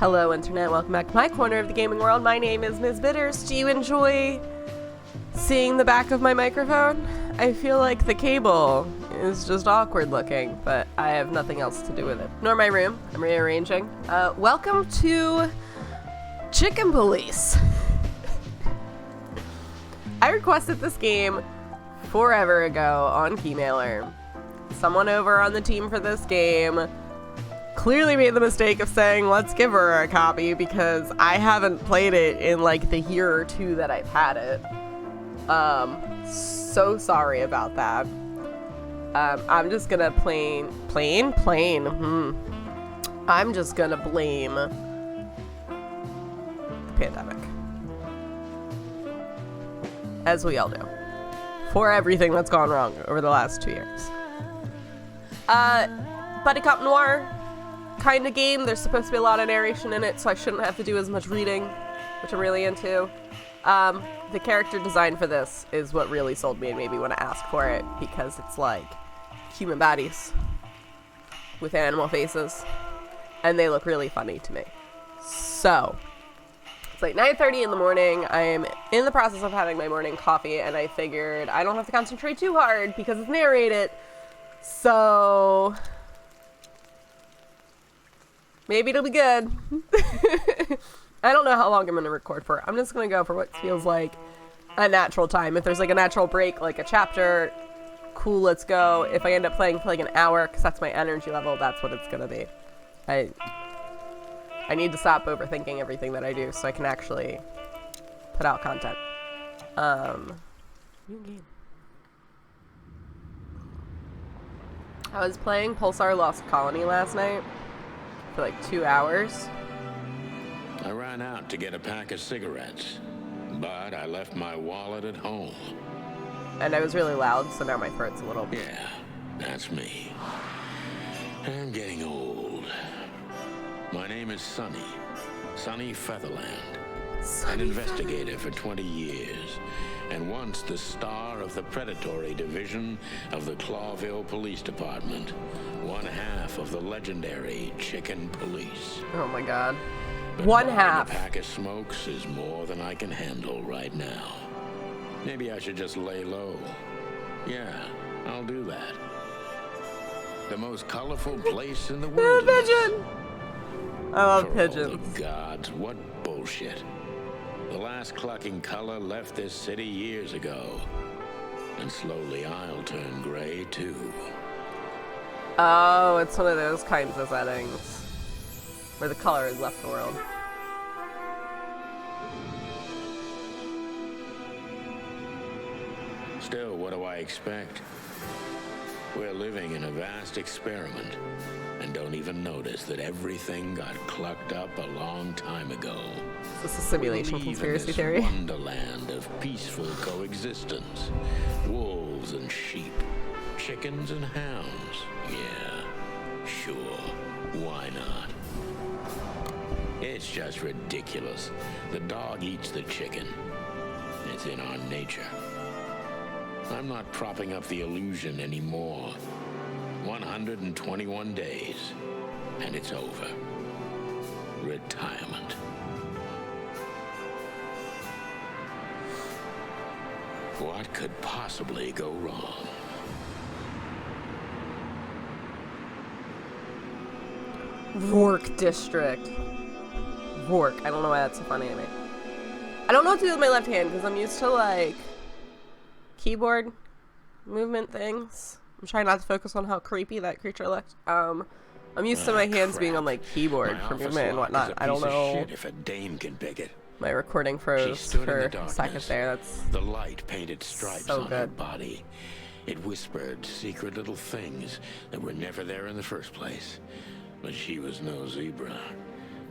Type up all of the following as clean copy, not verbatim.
Hello internet, welcome back to my corner of the gaming world. My name is MsBitters. Do you enjoy seeing the back of my microphone? I feel like the cable is just awkward looking, but I have nothing else to do with it. Nor my room. I'm rearranging. Welcome to Chicken Police. I requested this game forever ago on Keymailer. Someone over on the team for this game clearly made the mistake of saying, let's give her a copy, because I haven't played it in like the year or two that I've had it. So sorry about that. I'm just gonna I'm just gonna blame the pandemic. As we all do. For everything that's gone wrong over the last 2 years. Buddy Cop Noir kind of game. There's supposed to be a lot of narration in it, so I shouldn't have to do as much reading, which I'm really into. The character design for this is what really sold me and made me want to ask for it, because it's like human bodies with animal faces, and they look really funny to me. So, it's like 9:30 in the morning. I'm in the process of having my morning coffee, and I figured I don't have to concentrate too hard because it's narrated. So maybe it'll be good. I don't know how long I'm going to record for. I'm just going to go for what feels like a natural time. If there's like a natural break, like a chapter, cool, let's go. If I end up playing for like an hour, because that's my energy level, that's what it's going to be. I need to stop overthinking everything that I do so I can actually put out content. New game. I was playing Pulsar Lost Colony last night for like 2 hours. I ran out to get a pack of cigarettes, but I left my wallet at home. And I was really loud, so now my throat's a little... Yeah, that's me. I'm getting old. My name is Sonny Featherland. An investigator for 20 years, and once the star of the predatory division of the Clawville Police Department, one half of the legendary Chicken Police. Oh my god. But one half. A pack of smokes is more than I can handle right now. Maybe I should just lay low. Yeah, I'll do that. The most colorful place in the world. Pigeon! I love pigeons. All the gods, what bullshit. The last clucking color left this city years ago. And slowly I'll turn gray too. Oh, it's one of those kinds of settings where the color has left the world. Still, what do I expect? We're living in a vast experiment, and don't even notice that everything got clucked up a long time ago. Is this a simulation conspiracy theory? Wonderland of peaceful coexistence. Wolves and sheep, chickens and hounds. Yeah, sure, why not? It's just ridiculous. The dog eats the chicken. It's in our nature. I'm not propping up the illusion anymore. 121 days, and it's over. Retirement. What could possibly go wrong? Vork District. Vork. I don't know why that's so funny to me. I don't know what to do with my left hand because I'm used to like keyboard movement things. I'm trying not to focus on how creepy that creature looked. I'm used to my hands being on like keyboard for movement and whatnot. I don't know. If a dame can pick it. My recording froze for a second there. That's the light painted stripes so on good. her body. It whispered secret little things that were never there in the first place. But she was no zebra.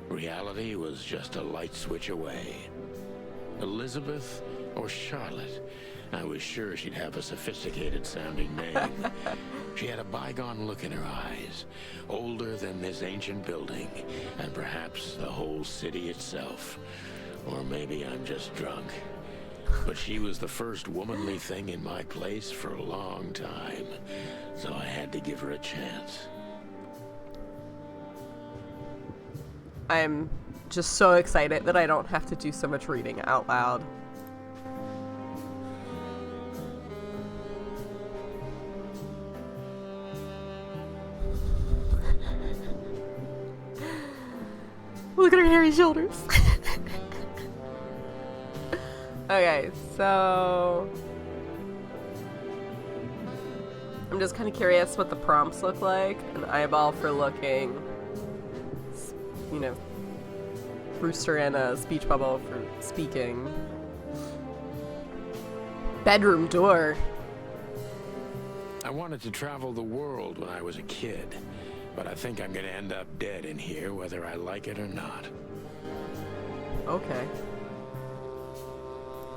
Reality was just a light switch away. Elizabeth or Charlotte? I was sure she'd have a sophisticated sounding name. She had a bygone look in her eyes, older than this ancient building, and perhaps the whole city itself. Or maybe I'm just drunk. But she was the first womanly thing in my place for a long time, so I had to give her a chance. I'm just so excited that I don't have to do so much reading out loud. Look at her hairy shoulders. Okay, so I'm just kind of curious what the prompts look like. An eyeball for looking, you know, rooster and a speech bubble for speaking. Bedroom door. I wanted to travel the world when I was a kid, but I think I'm gonna end up dead in here whether I like it or not. Okay.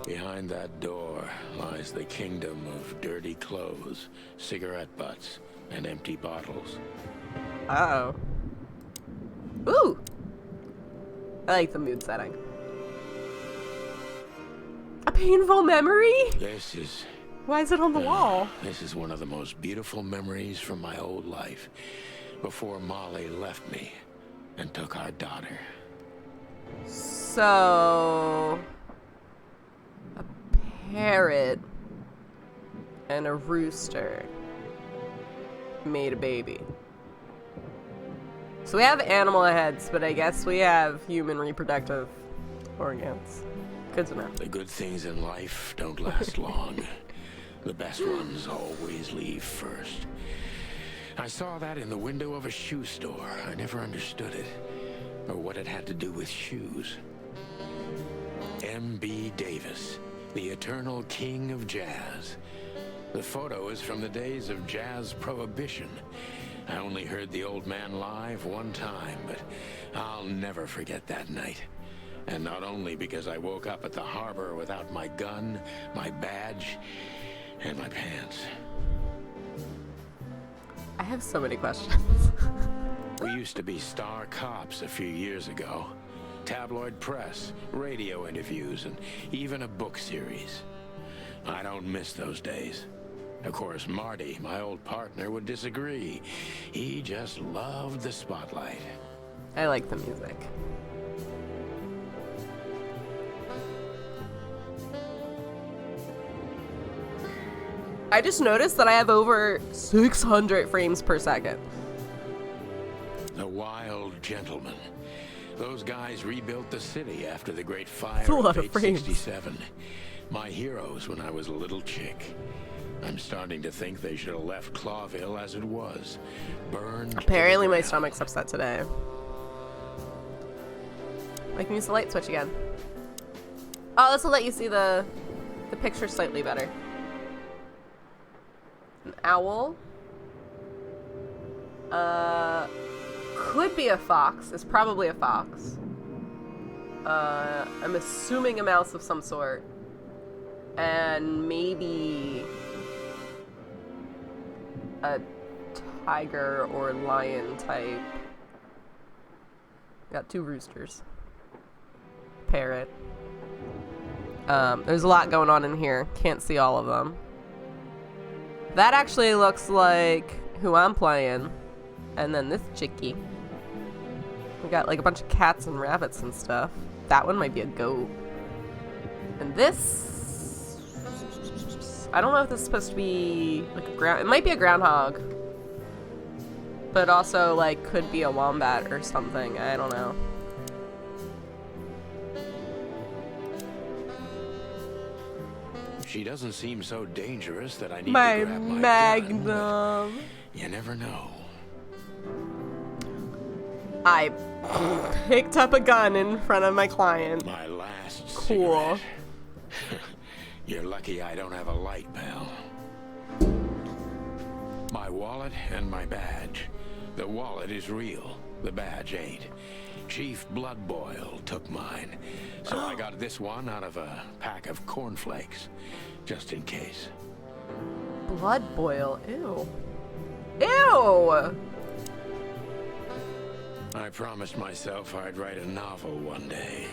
Behind that door lies the kingdom of dirty clothes, cigarette butts, and empty bottles. Uh-oh. Ooh! I like the mood setting. A painful memory? This is... Why is it on the wall? This is one of the most beautiful memories from my old life, before Molly left me and took our daughter. So... a parrot and a rooster made a baby. So we have animal heads, but I guess we have human reproductive organs. Good to know. The good things in life don't last long. The best ones always leave first. I saw that in the window of a shoe store. I never understood it, or what it had to do with shoes. M.B. Davis, the eternal king of jazz. The photo is from the days of jazz prohibition. I only heard the old man live one time, but I'll never forget that night. And not only because I woke up at the harbor without my gun, my badge, and my pants. I have so many questions. We used to be star cops a few years ago. Tabloid press, radio interviews, and even a book series. I don't miss those days. Of course, Marty, my old partner, would disagree. He just loved the spotlight. I like the music. I just noticed that I have over 600 frames per second. The Wild Gentleman. Those guys rebuilt the city after the Great Fire That's a lot of of frames. 867. My heroes when I was a little chick. I'm starting to think they should have left Clawville as it was. Burned. Apparently my stomach's upset today. I can use the light switch again. Oh, this will let you see the picture slightly better. An owl. Could be a fox. It's probably a fox. I'm assuming a mouse of some sort. And maybe a tiger or lion type. Got two roosters. Parrot. There's a lot going on in here. Can't see all of them. That actually looks like who I'm playing. And then this chickie. We got like a bunch of cats and rabbits and stuff. That one might be a goat. And this... I don't know if this is supposed to be like a ground... It might be a groundhog. But also like could be a wombat or something. I don't know. She doesn't seem so dangerous that I need My to grab my magnum. gun. You never know. I picked up a gun in front of my client. My last Cool. cigarette. You're lucky I don't have a light, pal. My wallet and my badge. The wallet is real. The badge ain't. Chief Bloodboil took mine. So I got this one out of a pack of cornflakes. Just in case. Blood boil. Ew. Ew! I promised myself I'd write a novel one day.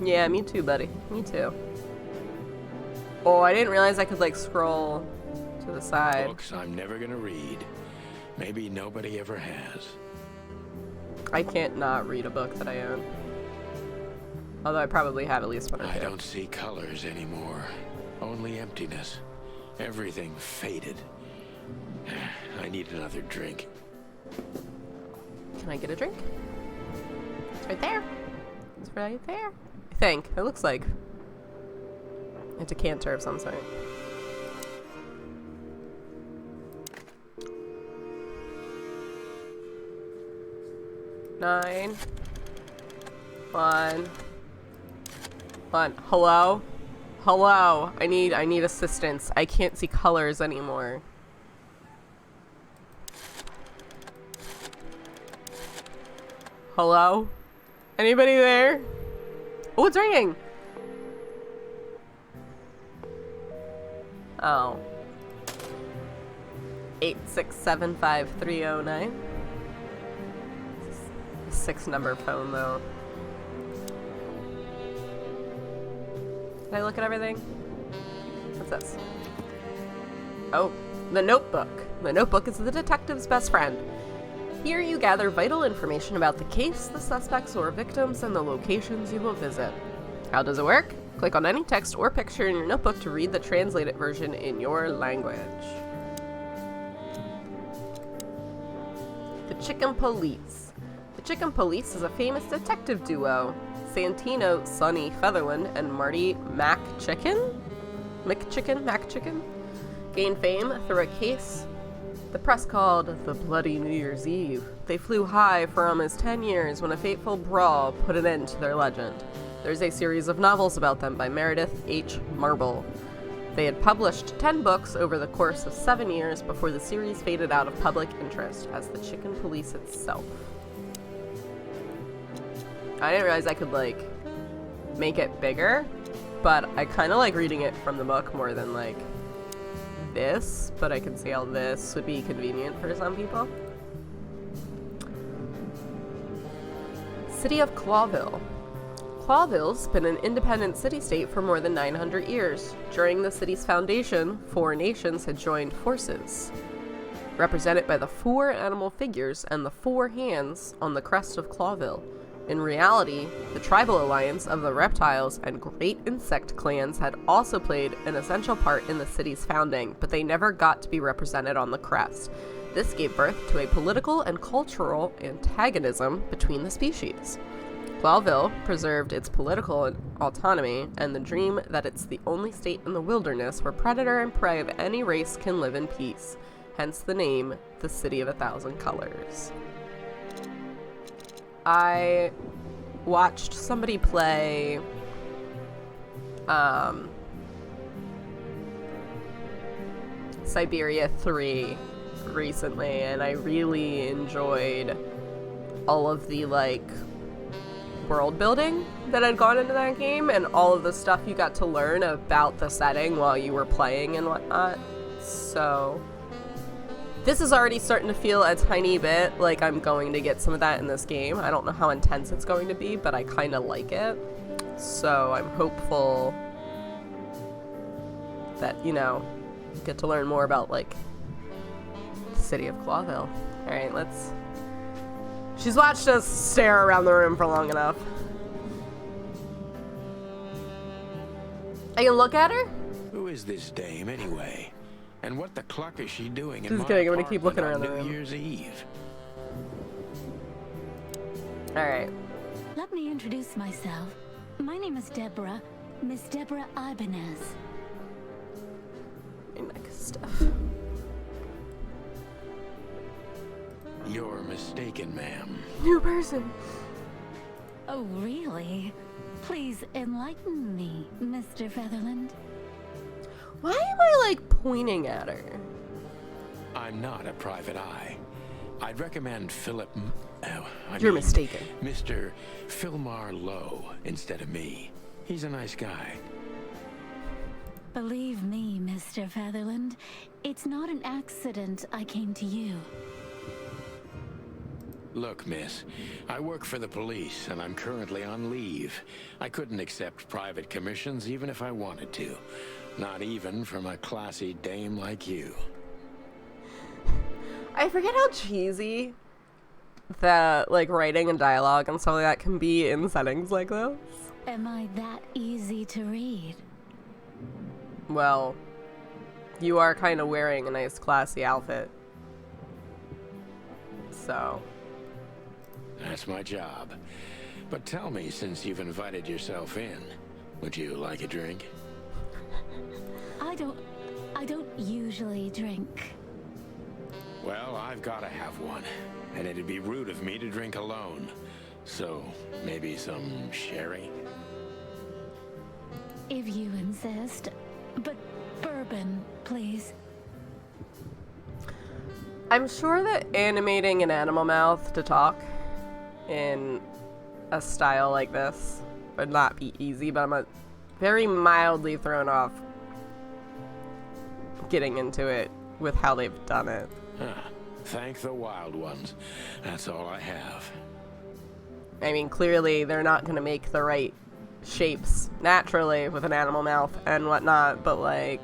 Yeah, me too, buddy. Me too. Oh, I didn't realize I could, like, scroll to the side. Books I'm never gonna read. Maybe nobody ever has. I can't not read a book that I own. Although I probably have at least one or two. I don't see colors anymore. Only emptiness. Everything faded. I need another drink. Can I get a drink? It's right there. It's right there. I think. It looks like a decanter of some sort. Nine. One. Hello? Hello. I need assistance. I can't see colors anymore. Hello? Anybody there? Oh, it's ringing. Oh. 8675309. 6-number phone though. Can I look at everything? What's this? Oh, the notebook. The notebook is the detective's best friend. Here you gather vital information about the case, the suspects or victims, and the locations you will visit. How does it work? Click on any text or picture in your notebook to read the translated version in your language. The Chicken Police. The Chicken Police is a famous detective duo. Santino Sonny Featherland and Marty McChicken gained fame through a case the press called the Bloody New Year's Eve. They flew high for almost 10 years when a fateful brawl put an end to their legend. There's a series of novels about them by Meredith H. Marble. They had published 10 books over the course of 7 years before the series faded out of public interest as the Chicken Police itself. I didn't realize I could, like, make it bigger, but I kind of like reading it from the book more than, like, this, but I can see how this would be convenient for some people. City of Clawville. Clawville's been an independent city-state for more than 900 years. During the city's foundation, 4 nations had joined forces, represented by the 4 animal figures and the 4 hands on the crest of Clawville. In reality, the tribal alliance of the reptiles and great insect clans had also played an essential part in the city's founding, but they never got to be represented on the crest. This gave birth to a political and cultural antagonism between the species. Clawville preserved its political autonomy and the dream that it's the only state in the wilderness where predator and prey of any race can live in peace. Hence the name, the City of a Thousand Colors. I watched somebody play Siberia 3 recently, and I really enjoyed all of the, like, world building that had gone into that game and all of the stuff you got to learn about the setting while you were playing and whatnot. So this is already starting to feel a tiny bit like I'm going to get some of that in this game. I don't know how intense it's going to be, but I kind of like it. So I'm hopeful that, you know, get to learn more about, like, the city of Clawville. Alright, let's... She's watched us stare around the room for long enough. I can look at her? Who is this dame, anyway? And what the cluck is she doing in Just my kidding, I'm gonna keep looking apartment around the on room. New Year's Eve? Alright. Let me introduce myself. My name is Deborah, Miss Deborah Ibanez. Next stuff. You're mistaken, ma'am. New person. Oh, really? Please enlighten me, Mr. Featherland. Why am I, like, pointing at her? I'm not a private eye. I'd recommend You're mistaken. Mr. Philmar Lowe instead of me. He's a nice guy. Believe me, Mr. Featherland, it's not an accident I came to you. Look, miss, I work for the police, and I'm currently on leave. I couldn't accept private commissions even if I wanted to. Not even from a classy dame like you. I forget how cheesy that like writing and dialogue and stuff like that can be in settings like this. Am I that easy to read? Well, you are kind of wearing a nice classy outfit. So. That's my job. But tell me, since you've invited yourself in, would you like a drink? I don't usually drink. Well, I've got to have one. And it'd be rude of me to drink alone. So, maybe some sherry? If you insist. But bourbon, please. I'm sure that animating an animal mouth to talk in a style like this would not be easy, but I'm very mildly thrown off getting into it with how they've done it. Huh. Thank the wild ones. That's all I have. I mean, clearly they're not going to make the right shapes naturally with an animal mouth and whatnot, but like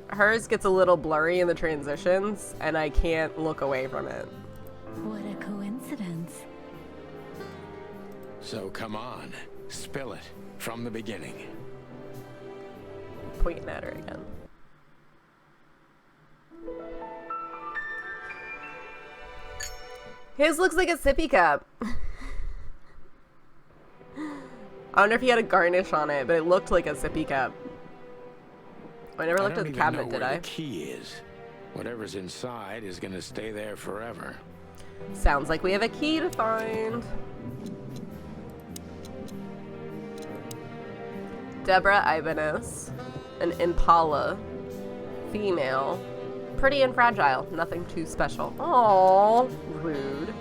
hers gets a little blurry in the transitions and I can't look away from it. What a coincidence. So come on, spill it from the beginning. Pointing at her again. His looks like a sippy cup. I wonder if he had a garnish on it, but it looked like a sippy cup. I never looked at the cabinet, did I? The key is. Whatever's inside is gonna stay there forever. Sounds like we have a key to find. Deborah Ibanez, an impala, female, pretty and fragile, nothing too special. Aww, rude.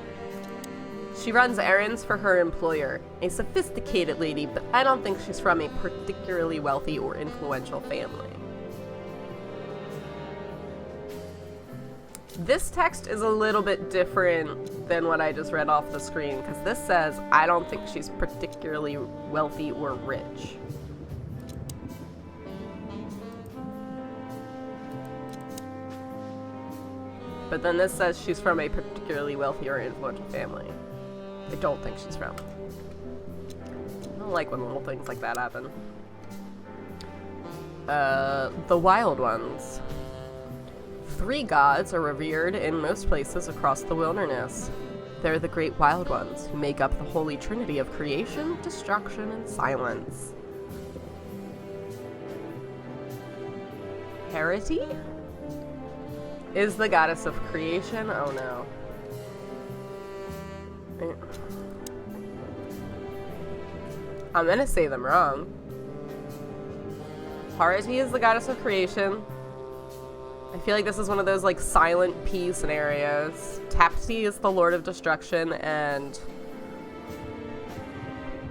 She runs errands for her employer, a sophisticated lady, but I don't think she's from a particularly wealthy or influential family. This text is a little bit different than what I just read off the screen, because this says, I don't think she's particularly wealthy or rich. But then this says she's from a particularly wealthy or influential family. I don't think she's from. I don't like when little things like that happen. The wild ones. 3 gods are revered in most places across the wilderness. They're the great wild ones who make up the holy trinity of creation, destruction, and silence. Harity is the goddess of creation. Oh no. I'm gonna say them wrong. Harity is the goddess of creation. I feel like this is one of those like silent P scenarios. Tapti is the lord of destruction, and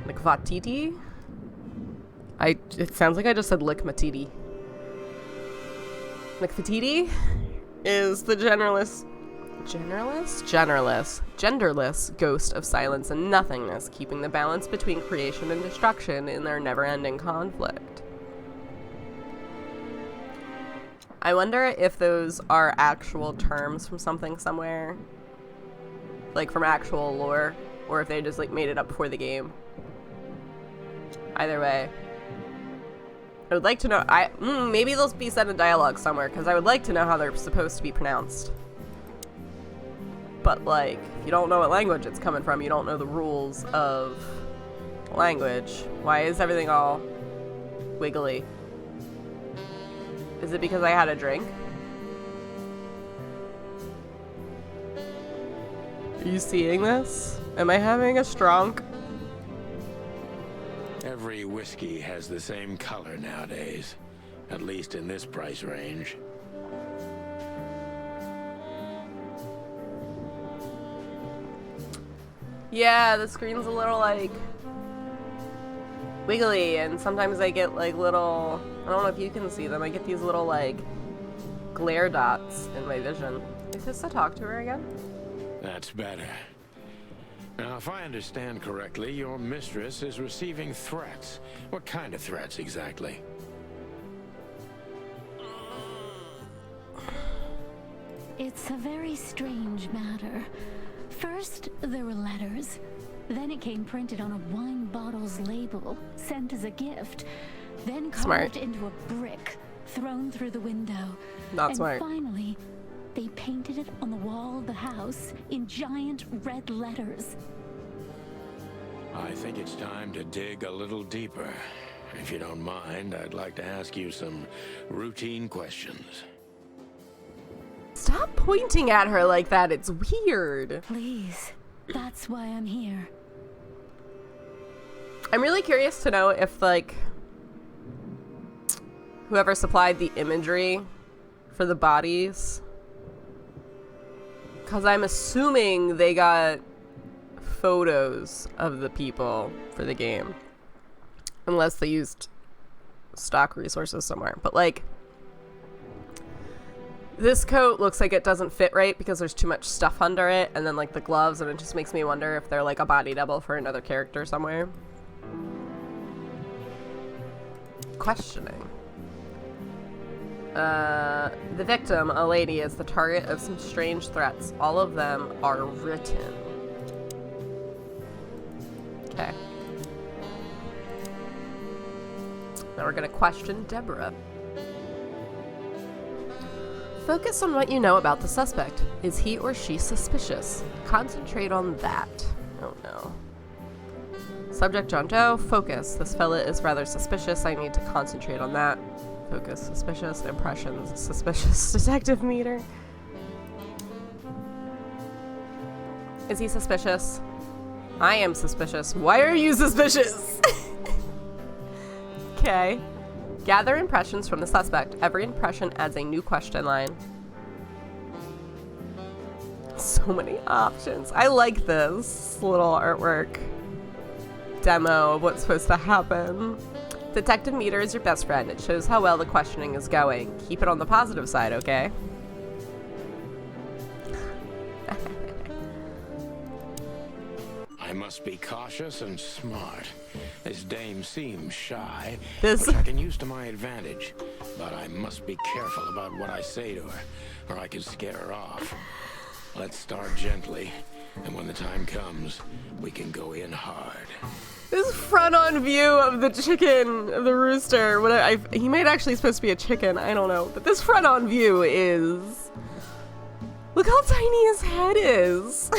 Nikvatiti? It sounds like I just said Likmatiti. Nikvatiti is the genderless ghost of silence and nothingness, keeping the balance between creation and destruction in their never-ending conflict. I wonder if those are actual terms from something somewhere, like from actual lore, or if they just like made it up before the game. Either way, I would like to know. Maybe they'll be said in dialogue somewhere, because I would like to know how they're supposed to be pronounced. But like, if you don't know what language it's coming from, you don't know the rules of language. Why is everything all wiggly? Is it because I had a drink? Are you seeing this? Am I having a strong? Every whiskey has the same color nowadays, at least in this price range. Yeah, the screen's a little like wiggly, and sometimes I get like little, I don't know if you can see them, I get these little like glare dots in my vision. Is this to talk to her again? That's better. Now, if I understand correctly, your mistress is receiving threats. What kind of threats exactly? It's a very strange matter. First, there were letters. Then it came printed on a wine bottle's label, sent as a gift. Then Smart. carved into a brick, thrown through the window. Not and smart. finally, they painted it on the wall of the house in giant red letters. I think it's time to dig a little deeper. If you don't mind, I'd like to ask you some routine questions. Stop pointing at her like that. It's weird. Please, that's why I'm here. I'm really curious to know if, like, whoever supplied the imagery for the bodies, because I'm assuming they got photos of the people for the game, unless they used stock resources somewhere. But, like, this coat looks like it doesn't fit right because there's too much stuff under it, and then, like, the gloves, and it just makes me wonder if they're, like, a body double for another character somewhere. Questioning. The victim, a lady, is the target of some strange threats. All of them are written. Okay. Now we're gonna question Deborah. Focus on what you know about the suspect. Is he or she suspicious? Concentrate on that. Oh no. Subject John Doe. Focus. This fella is rather suspicious. I need to concentrate on that. Focus. Suspicious. Impressions. Suspicious. Detective meter. Is he suspicious? I am suspicious. Why are you suspicious? Okay. Gather impressions from the suspect. Every impression adds a new question line. So many options. I like this little artwork demo of what's supposed to happen. Detective meter is your best friend. It shows how well the questioning is going. Keep it on the positive side, okay? I must be cautious and smart. This dame seems shy, This- which I can use to my advantage. But I must be careful about what I say to her, or I could scare her off. Let's start gently, and when the time comes, we can go in hard. This front-on view of the chicken, of the rooster, he might actually supposed to be a chicken, I don't know. But this front-on view is... Look how tiny his head is.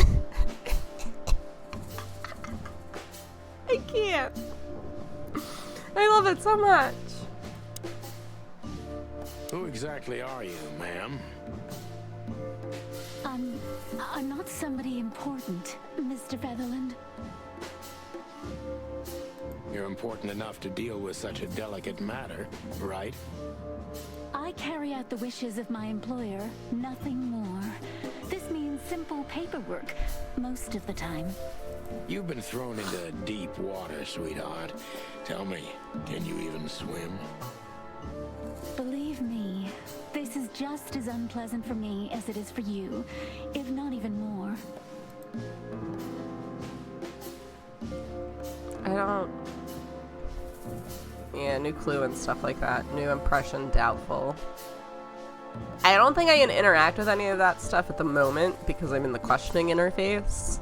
I can't. I love it so much. Who exactly are you, ma'am? I'm not somebody important, Mr. Featherland. You're important enough to deal with such a delicate matter, right? I carry out the wishes of my employer, nothing more. This means simple paperwork, most of the time. You've been thrown into deep water, sweetheart. Tell me, can you even swim? Believe me, this is just as unpleasant for me as it is for you, if not even more. I don't... Yeah, new clue and stuff like that. New impression, doubtful. I don't think I can interact with any of that stuff at the moment because I'm in the questioning interface.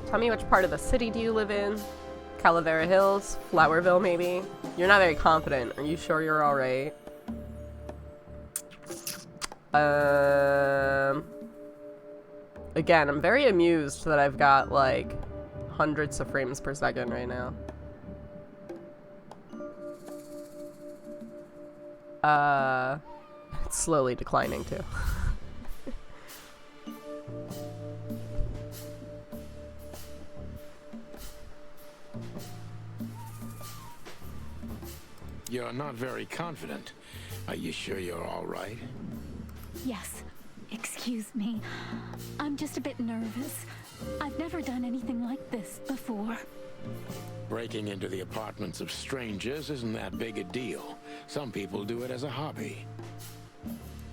Tell me which part of the city do you live in? Calavera Hills? Flowerville, maybe? You're not very confident. Are you sure you're alright? Again, I'm very amused that I've got, like, hundreds of frames per second right now. It's slowly declining, too. You're not very confident. Are you sure you're all right? Yes, excuse me. I'm just a bit nervous. I've never done anything like this before. Breaking into the apartments of strangers isn't that big a deal. Some people do it as a hobby.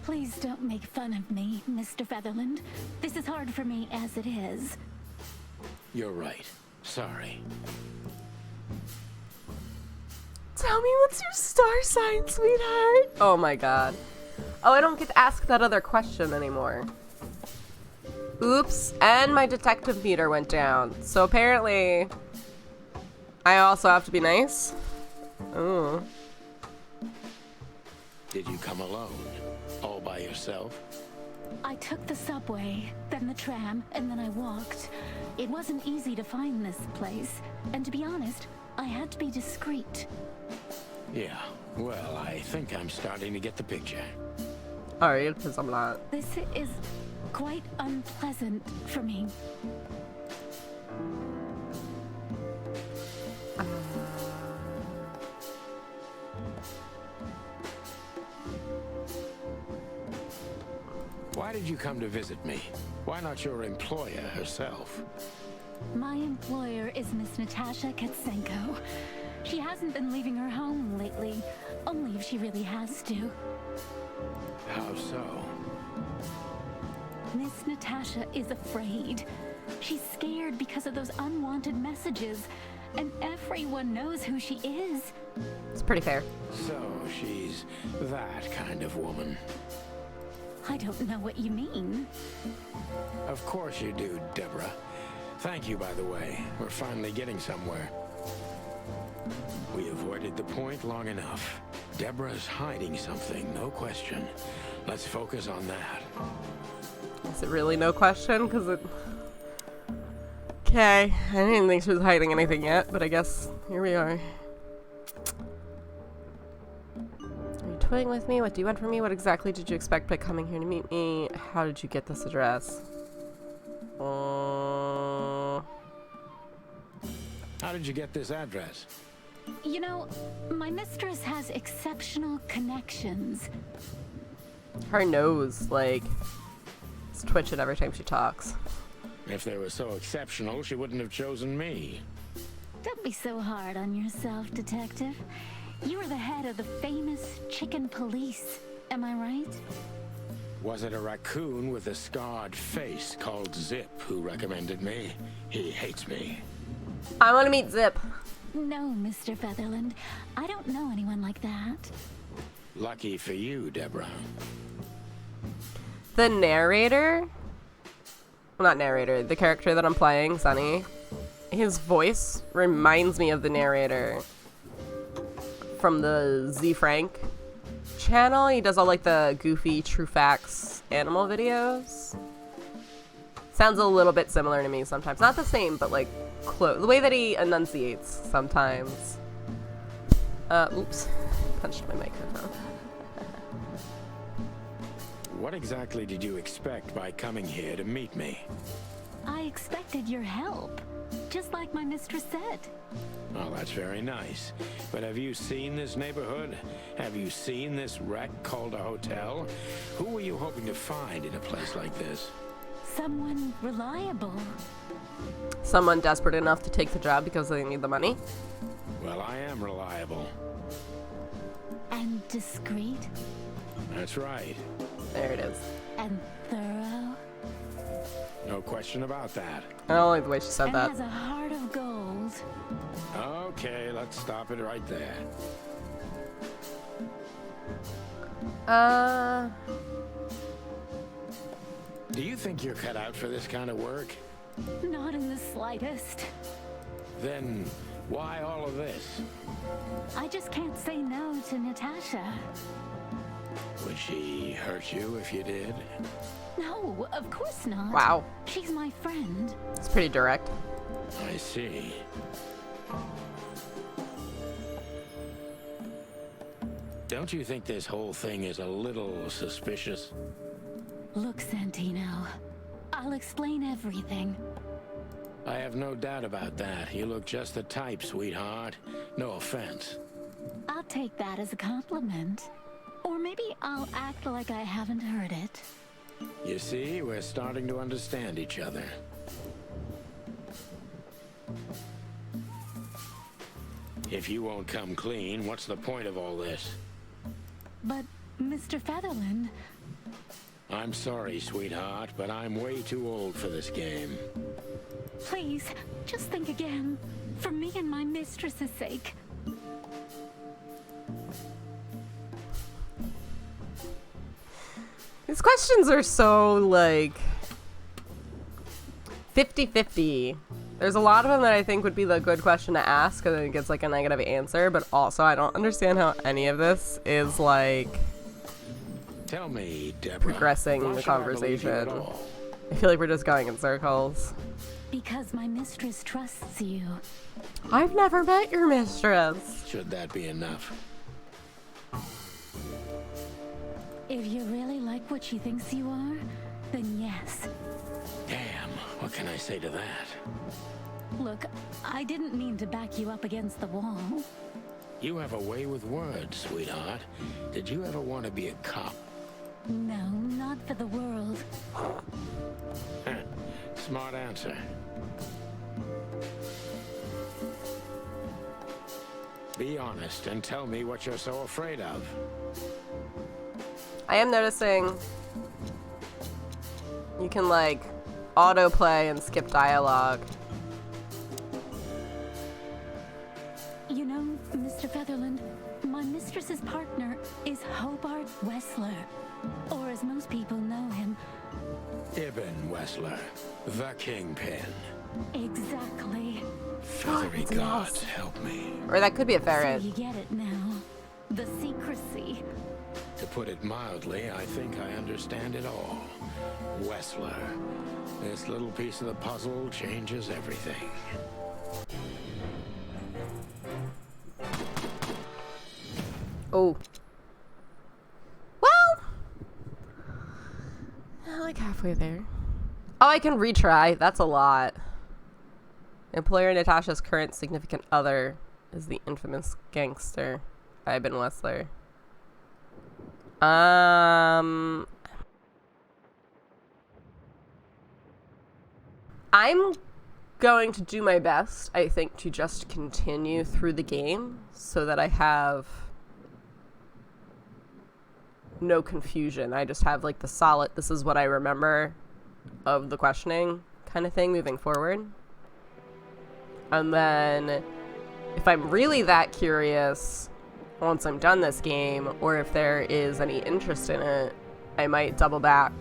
Please don't make fun of me, Mr. Featherland. This is hard for me as it is. You're right. Sorry. Tell me what's your star sign, sweetheart? Oh my god. Oh, I don't get to ask that other question anymore. Oops, and my detective meter went down. So apparently, I also have to be nice. Ooh. Did you come alone? All by yourself? I took the subway, then the tram, and then I walked. It wasn't easy to find this place, and to be honest, I had to be discreet. Yeah, well, I think I'm starting to get the picture. Alright, because I'm not. This is quite unpleasant for me. Why did you come to visit me? Why not your employer herself? My employer is Miss Natasha Katsenko. She hasn't been leaving her home lately, only if she really has to. How so? Miss Natasha is afraid. She's scared because of those unwanted messages, and everyone knows who she is. It's pretty fair. So she's that kind of woman. I don't know what you mean. Of course you do, Deborah. Thank you, by the way. We're finally getting somewhere. We avoided the point long enough. Deborah's hiding something, no question. Let's focus on that. Is it really no question? Because it... Okay, I didn't think she was hiding anything yet, but I guess here we are. Are you toying with me? What do you want from me? What exactly did you expect by coming here to meet me? How did you get this address? How did you get this address? You know, my mistress has exceptional connections. Her nose, like, is twitching every time she talks. If they were so exceptional, she wouldn't have chosen me. Don't be so hard on yourself, Detective. You are the head of the famous chicken police, am I right? Was it a raccoon with a scarred face called Zip who recommended me? He hates me. I want to meet Zip. No, Mr. Featherland. I don't know anyone like that. Lucky for you, Deborah. The narrator? Well, not narrator. The character that I'm playing, Sunny. His voice reminds me of the narrator from the Z Frank channel. He does all like the goofy True Facts animal videos. Sounds a little bit similar to me sometimes. Not the same, but like close. The way that he enunciates sometimes. Oops. Punched my microphone. What exactly did you expect by coming here to meet me? I expected your help, just like my mistress said. Oh, that's very nice. But have you seen this neighborhood? Have you seen this wreck called a hotel? Who were you hoping to find in a place like this? Someone reliable. Someone desperate enough to take the job because they need the money. Well, I am reliable. And discreet. That's right. There it is. And thorough. No question about that. I don't like the way she said And that. has a heart of gold. Okay, let's stop it right there. Do you think you're cut out for this kind of work? Not in the slightest. Then why all of this? I just can't say no to Natasha. Would she hurt you if you did? No, of course not. Wow. She's my friend. It's pretty direct. I see. Don't you think this whole thing is a little suspicious? Look, Santino, I'll explain everything. I have no doubt about that. You look just the type, sweetheart. No offense. I'll take that as a compliment. Or maybe I'll act like I haven't heard it. You see, we're starting to understand each other. If you won't come clean, what's the point of all this? But, Mr. Featherland... I'm sorry, sweetheart, but I'm way too old for this game. Please, just think again. For me and my mistress's sake. These questions are so, like, 50-50. There's a lot of them that I think would be the good question to ask because it gets like a negative answer, but also I don't understand how any of this is like Tell me, Deborah, progressing why the should I believe you at conversation. all? I feel like we're just going in circles. Because my mistress trusts you. I've never met your mistress. Should that be enough? If you really like what she thinks you are, then yes. Damn, what can I say to that? Look, I didn't mean to back you up against the wall. You have a way with words, sweetheart. Did you ever want to be a cop? No, not for the world. Smart answer. Be honest and tell me what you're so afraid of. I am noticing you can like autoplay and skip dialogue. You know, Mr. Featherland, my mistress's partner is Hobart Wessler. Or as most people know him. Ibn Wessler, the Kingpin. Exactly. Feathery it's an gods, ass. help me. Or that could be a So ferret. you get it now. The secrecy. To put it mildly, I think I understand it all. Wessler. This little piece of the puzzle changes everything. Oh. Well, like halfway there. Oh, I can retry. That's a lot. Employer Natasha's current significant other is the infamous gangster Ibn Wessler. I'm going to do my best, I think, to just continue through the game so that I have no confusion. I just have like the solid, this is what I remember of the questioning kind of thing moving forward. And then if I'm really that curious once I'm done this game, or if there is any interest in it, I might double back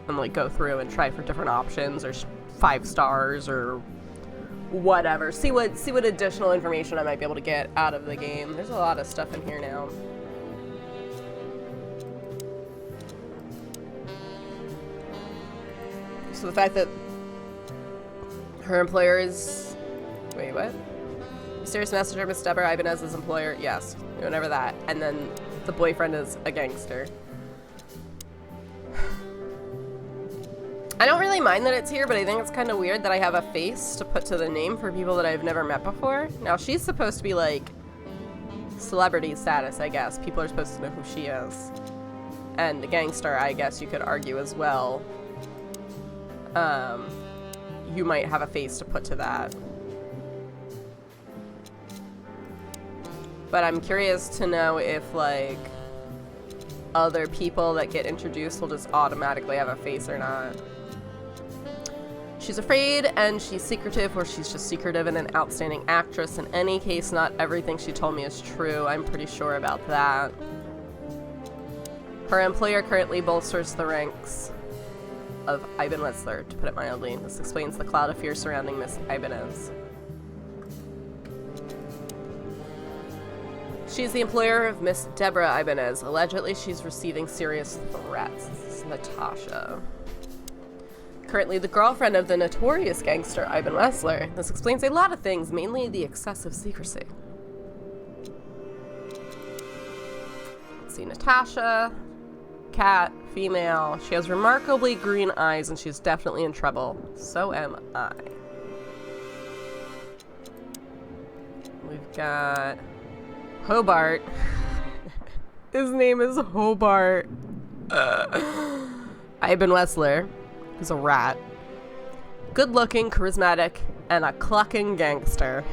and like go through and try for different options or 5 stars or whatever. See what additional information I might be able to get out of the game. There's a lot of stuff in here now. So the fact that her employer is... Wait, what? Mysterious messenger, Miss Deborah Ibanez's employer. Yes, whatever that. And then the boyfriend is a gangster. I don't really mind that it's here, but I think it's kind of weird that I have a face to put to the name for people that I've never met before. Now, she's supposed to be, like, celebrity status, I guess. People are supposed to know who she is. And the gangster, I guess you could argue as well. You might have a face to put to that. But I'm curious to know if, like, other people that get introduced will just automatically have a face or not. She's afraid and she's secretive, or she's just secretive and an outstanding actress. In any case, not everything she told me is true. I'm pretty sure about that. Her employer currently bolsters the ranks of Ibn Wessler, to put it mildly. This explains the cloud of fear surrounding Miss Ibanez. She's the employer of Miss Deborah Ibanez. Allegedly, she's receiving serious threats. This is Natasha. Currently the girlfriend of the notorious gangster Ibn Wessler. This explains a lot of things, mainly the excessive secrecy. Let's see, Natasha, cat, female. She has remarkably green eyes and she's definitely in trouble. So am I. We've got Hobart. His name is Hobart. Ibn Wessler, who's a rat. Good looking, charismatic, and a clucking gangster.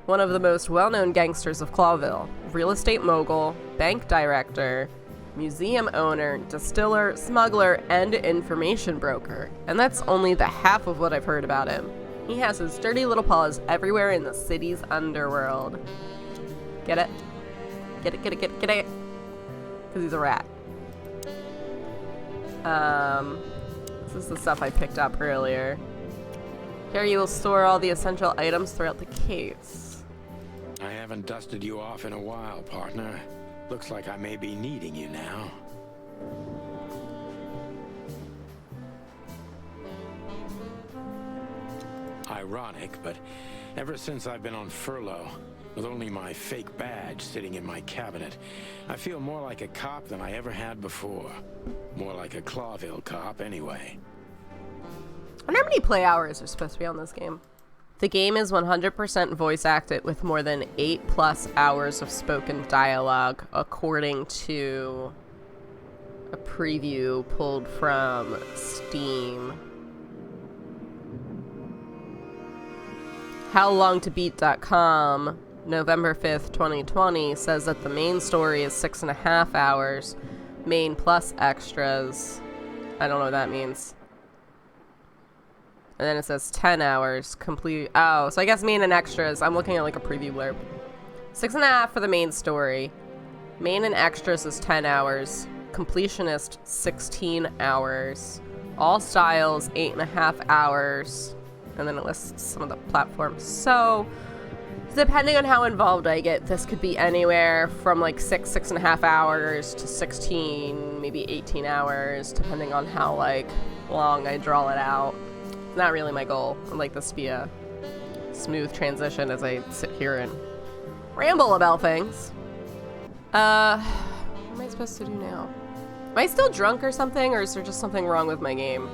One of the most well-known gangsters of Clawville. Real estate mogul, bank director, museum owner, distiller, smuggler, and information broker. And that's only the half of what I've heard about him. He has his dirty little paws everywhere in the city's underworld. Get it? Get it, get it, get it, get it. Because he's a rat. This is the stuff I picked up earlier. Here you will store all the essential items throughout the case. I haven't dusted you off in a while, partner. Looks like I may be needing you now. Ironic, but ever since I've been on furlough, with only my fake badge sitting in my cabinet, I feel more like a cop than I ever had before. More like a Clawville cop, anyway. I wonder how many play hours are supposed to be on this game. The game is 100% voice acted with more than 8+ hours of spoken dialogue, according to a preview pulled from Steam. HowLongToBeat.com, November 5th, 2020, says that the main story is 6.5 hours, main plus extras. I don't know what that means. And then it says 10 hours complete. Oh, so I guess main and extras. I'm looking at like a preview blurb. 6.5 for the main story. Main and extras is 10 hours. Completionist, 16 hours. All styles, 8.5 hours. And then it lists some of the platforms. So, depending on how involved I get, this could be anywhere from like 6.5 hours to 16, maybe 18 hours, depending on how like long I draw it out. Not really my goal. I'd like this to be a smooth transition as I sit here and ramble about things. What am I supposed to do now? Am I still drunk or something, or is there just something wrong with my game?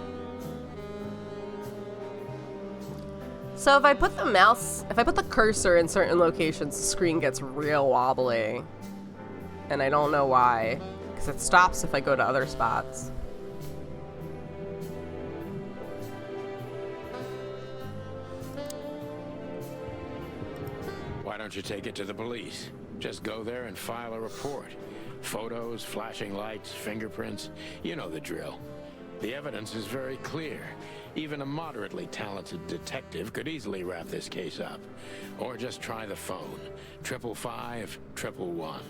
So if I put the cursor in certain locations, the screen gets real wobbly. And I don't know why, because it stops if I go to other spots. Why don't you take it to the police? Just go there and file a report. Photos, flashing lights, fingerprints, you know the drill. The evidence is very clear. Even a moderately talented detective could easily wrap this case up. Or just try the phone. 555 111.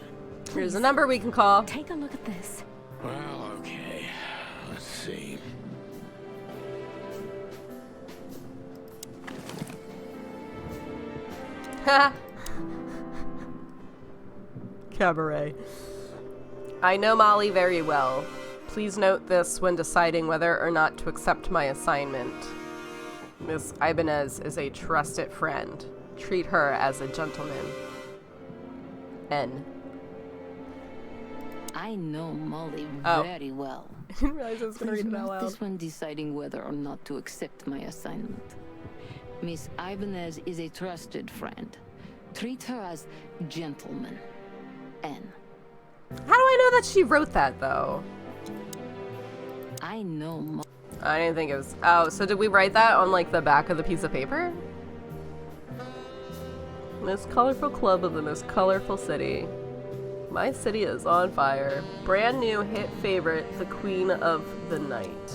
Here's a number we can call. Take a look at this. Well, okay. Let's see. Cabaret. I know Molly very well. Please note this when deciding whether or not to accept my assignment. Miss Ibanez is a trusted friend. Treat her as a gentleman. N. I know Molly very well. I didn't realize I was going to read it out loud. This when deciding whether or not to accept my assignment. Miss Ibanez is a trusted friend. Treat her as gentleman. N. How do I know that she wrote that, though? I know I didn't think it was... Oh, so did we write that on, like, the back of the piece of paper? Most colorful club of the most colorful city. My city is on fire. Brand new hit favorite, the Queen of the Night.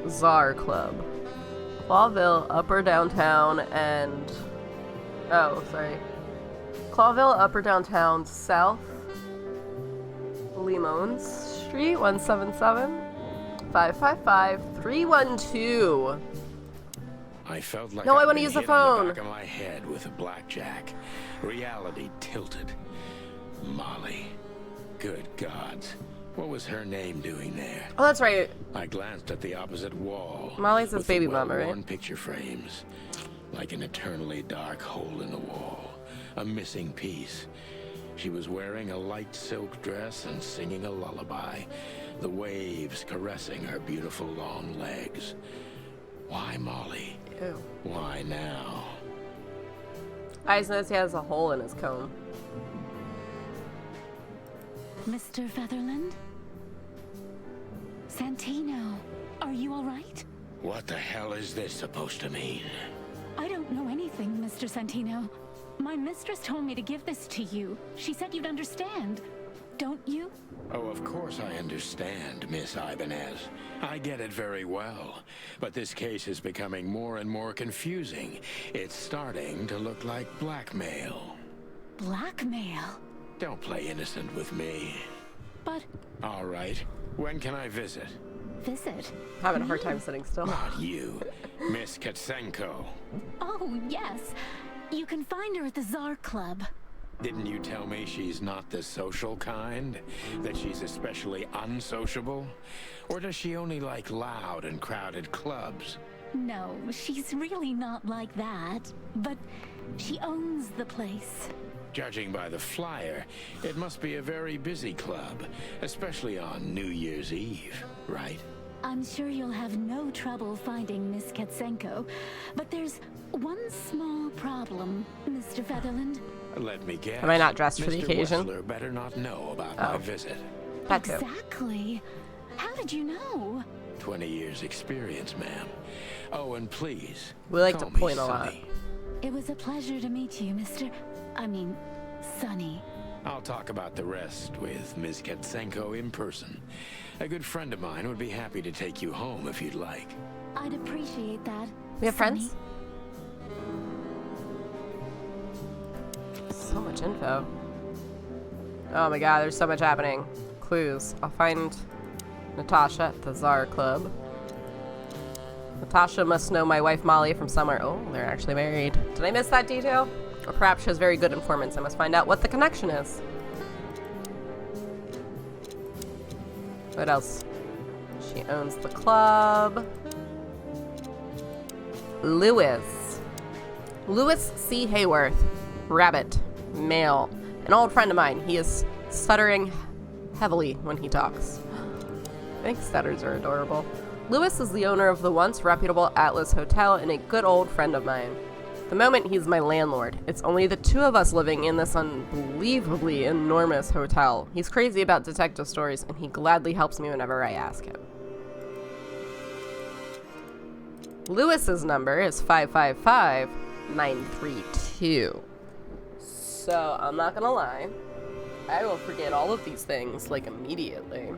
Czar Club. Clawville, Upper Downtown, and... Oh, sorry. Clawville, Upper Downtown, South Limons Street, 177-555-312. I felt like No, I I'd want to been use the hit on phone. the back of my head with a blackjack. Reality tilted. Molly. Good gods. What was her name doing there? Oh, that's right. I glanced at the opposite wall. Molly's his with the baby mama, right? well-worn picture frames. Like an eternally dark hole in the wall. A missing piece. She was wearing a light silk dress and singing a lullaby. The waves caressing her beautiful long legs. Why Molly? Ew. Why now? I just noticed he has a hole in his comb. Mr. Featherland? Santino, are you all right? What the hell is this supposed to mean? I don't know anything, Mr. Santino. My mistress told me to give this to you. She said you'd understand. Don't you? Oh, of course I understand, Miss Ibanez. I get it very well. But this case is becoming more and more confusing. It's starting to look like blackmail. Blackmail? Don't play innocent with me. But All right. When can I visit? visit? Having a hard time sitting still. Not you, Miss Katsenko. Oh, yes. You can find her at the Tsar Club. Didn't you tell me she's not the social kind? That she's especially unsociable? Or does she only like loud and crowded clubs? No, she's really not like that. But she owns the place. Judging by the flyer, it must be a very busy club, especially on New Year's Eve, right? I'm sure you'll have no trouble finding Miss Katsenko, but there's one small problem, Mr. Featherland. Let me guess. Am I not dressed for the Mr. occasion? Wessler better not know about my visit. That too. Exactly. How did you know? 20 years experience, ma'am. Oh, and please, We like to call me point a lot. Sonny. It was a pleasure to meet you, Sonny. I'll talk about the rest with Ms. Katsenko in person. A good friend of mine would be happy to take you home if you'd like. I'd appreciate that. We have Sonny. friends? So much info. Oh my god, there's so much happening. Clues. I'll find Natasha at the Tsar Club. Natasha must know my wife Molly from somewhere. Oh, they're actually married. Did I miss that detail? Or perhaps she has very good informants. I must find out what the connection is. What else? She owns the club. Lewis. Lewis C. Hayworth. Rabbit. Male. An old friend of mine. He is stuttering heavily when he talks. I think stutters are adorable. Lewis is the owner of the once reputable Atlas Hotel and a good old friend of mine. The moment he's my landlord. It's only the two of us living in this unbelievably enormous hotel. He's crazy about detective stories, and he gladly helps me whenever I ask him. Lewis's number is 555-932. So, I'm not gonna lie. I will forget all of these things, like, immediately.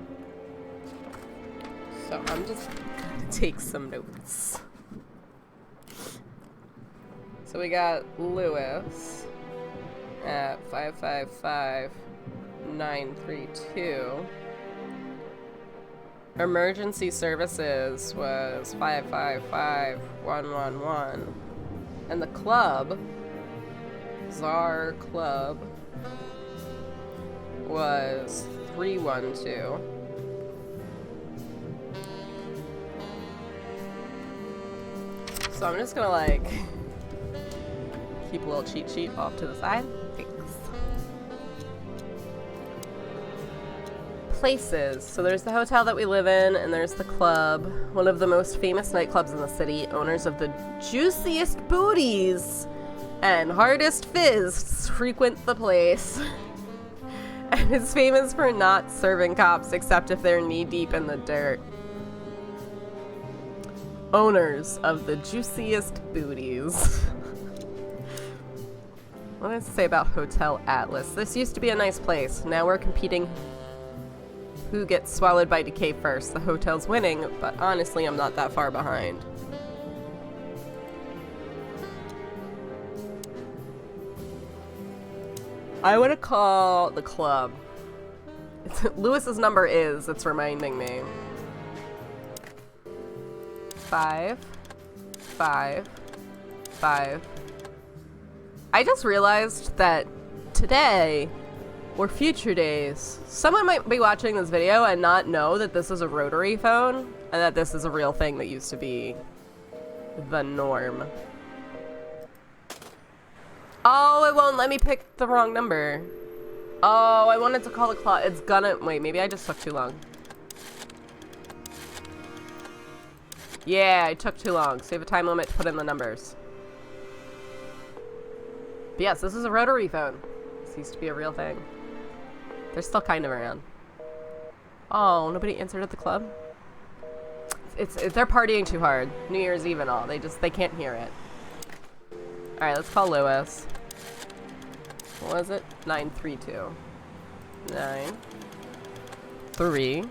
So, I'm just gonna take some notes. So we got Lewis at 555-932. Emergency services was 555-111. And the club, Tsar Club, was 312. So I'm just gonna like keep a little cheat sheet off to the side. Thanks. Places. So there's the hotel that we live in, and there's the club. One of the most famous nightclubs in the city. Owners of the Juiciest Booties and Hardest Fists frequent the place. And it's famous for not serving cops except if they're knee-deep in the dirt. Owners of the Juiciest Booties. What does it say about Hotel Atlas? This used to be a nice place. Now we're competing who gets swallowed by decay first. The hotel's winning, but honestly, I'm not that far behind. I want to call the club. Lewis's number is, it's reminding me. 555. I just realized that today, or future days, someone might be watching this video and not know that this is a rotary phone, and that this is a real thing that used to be the norm. Oh, it won't let me pick the wrong number. Oh, I wanted to call the club. It's gonna... Wait, maybe I just took too long. Yeah, I took too long. So you have a time limit to put in the numbers. But yes, this is a rotary phone. This used to be a real thing. They're still kind of around. Oh, nobody answered at the club? They're partying too hard. New Year's Eve and all. They can't hear it. Alright, let's call Lewis. What was it? 932. 932.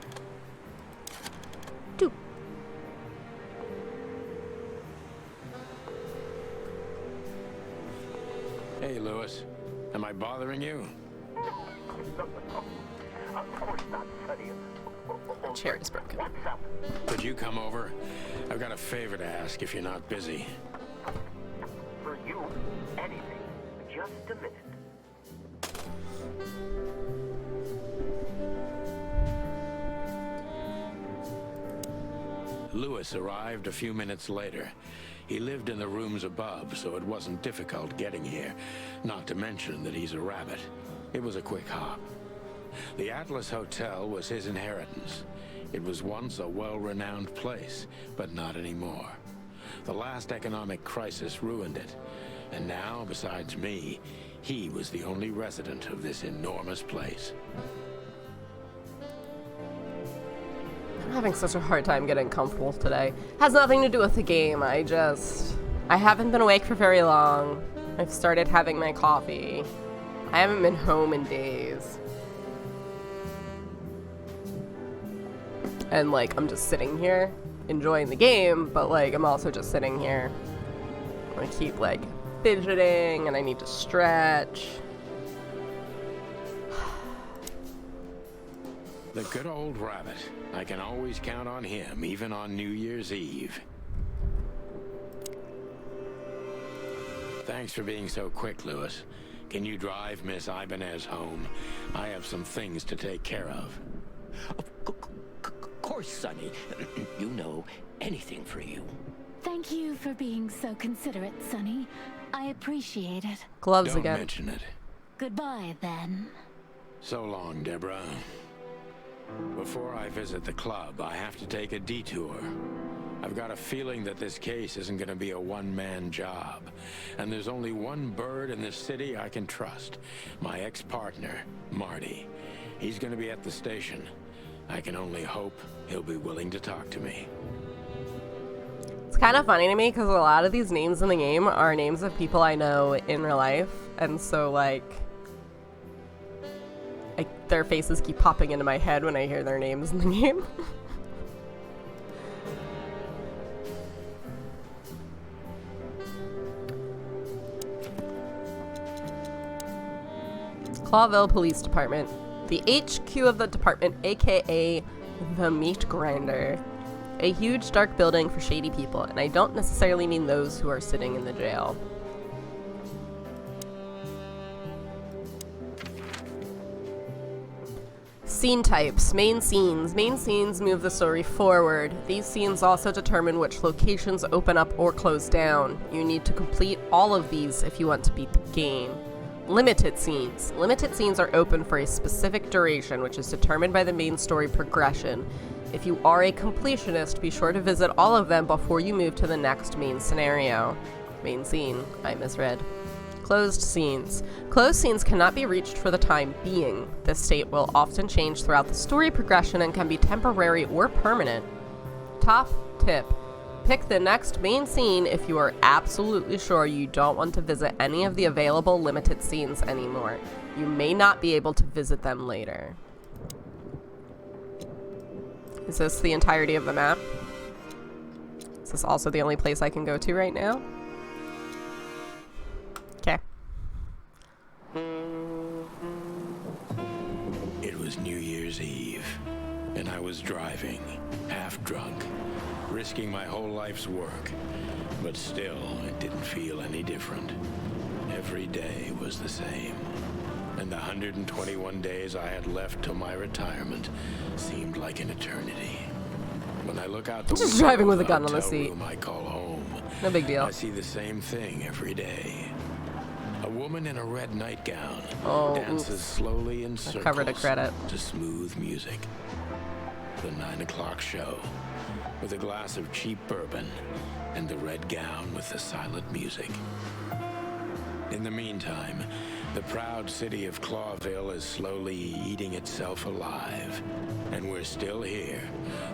Hey, Lewis. Am I bothering you? Of course not, Sonny. chair is broken. Could you come over? I've got a favor to ask if you're not busy. For you, anything. Just a minute. Lewis arrived a few minutes later. He lived in the rooms above, so it wasn't difficult getting here, not to mention that he's a rabbit. It was a quick hop. The Atlas Hotel was his inheritance. It was once a well-renowned place, but not anymore. The last economic crisis ruined it, and now, besides me, he was the only resident of this enormous place. I'm having such a hard time getting comfortable today. Has nothing to do with the game. I haven't been awake for very long. I've started having my coffee. I haven't been home in days. And like, I'm just sitting here enjoying the game, but like, I'm also just sitting here. I keep like fidgeting and I need to stretch. The good old rabbit. I can always count on him, even on New Year's Eve. Thanks for being so quick, Lewis. Can you drive Miss Ibanez home? I have some things to take care of. Of course, Sonny. You know, anything for you. Thank you for being so considerate, Sonny. I appreciate it. Gloves Don't again. mention it. Goodbye, then. So long, Deborah. Before I visit the club, I have to take a detour. I've got a feeling that this case isn't going to be a one-man job. And there's only one bird in this city I can trust. My ex-partner, Marty. He's going to be at the station. I can only hope he'll be willing to talk to me. It's kind of funny to me because a lot of these names in the game are names of people I know in real life. And so, like, their faces keep popping into my head when I hear their names in the game. Clawville Police Department. The HQ of the department, aka the Meat Grinder. A huge dark building for shady people, and I don't necessarily mean those who are sitting in the jail. Scene types, main scenes. Main scenes move the story forward. These scenes also determine which locations open up or close down. You need to complete all of these if you want to beat the game. Limited scenes. Limited scenes are open for a specific duration, which is determined by the main story progression. If you are a completionist, be sure to visit all of them before you move to the next main scenario. Main scene. I misread. Closed scenes. Closed scenes cannot be reached for the time being. This state will often change throughout the story progression and can be temporary or permanent. Top tip. Pick the next main scene if you are absolutely sure you don't want to visit any of the available limited scenes anymore. You may not be able to visit them later. Is this the entirety of the map? Is this also the only place I can go to right now? Okay. It was New Year's Eve, and I was driving, half drunk, risking my whole life's work. But still, it didn't feel any different. Every day was the same. And the 121 days I had left till my retirement seemed like an eternity. When I look out the Just window driving of with a the gun on the hotel seat. room I call home, No big deal. I see the same thing every day. A woman in a red nightgown dances slowly in circles covered a credit. to smooth music. The 9 o'clock show, with a glass of cheap bourbon and the red gown with the silent music. In the meantime, the proud city of Clawville is slowly eating itself alive. And we're still here,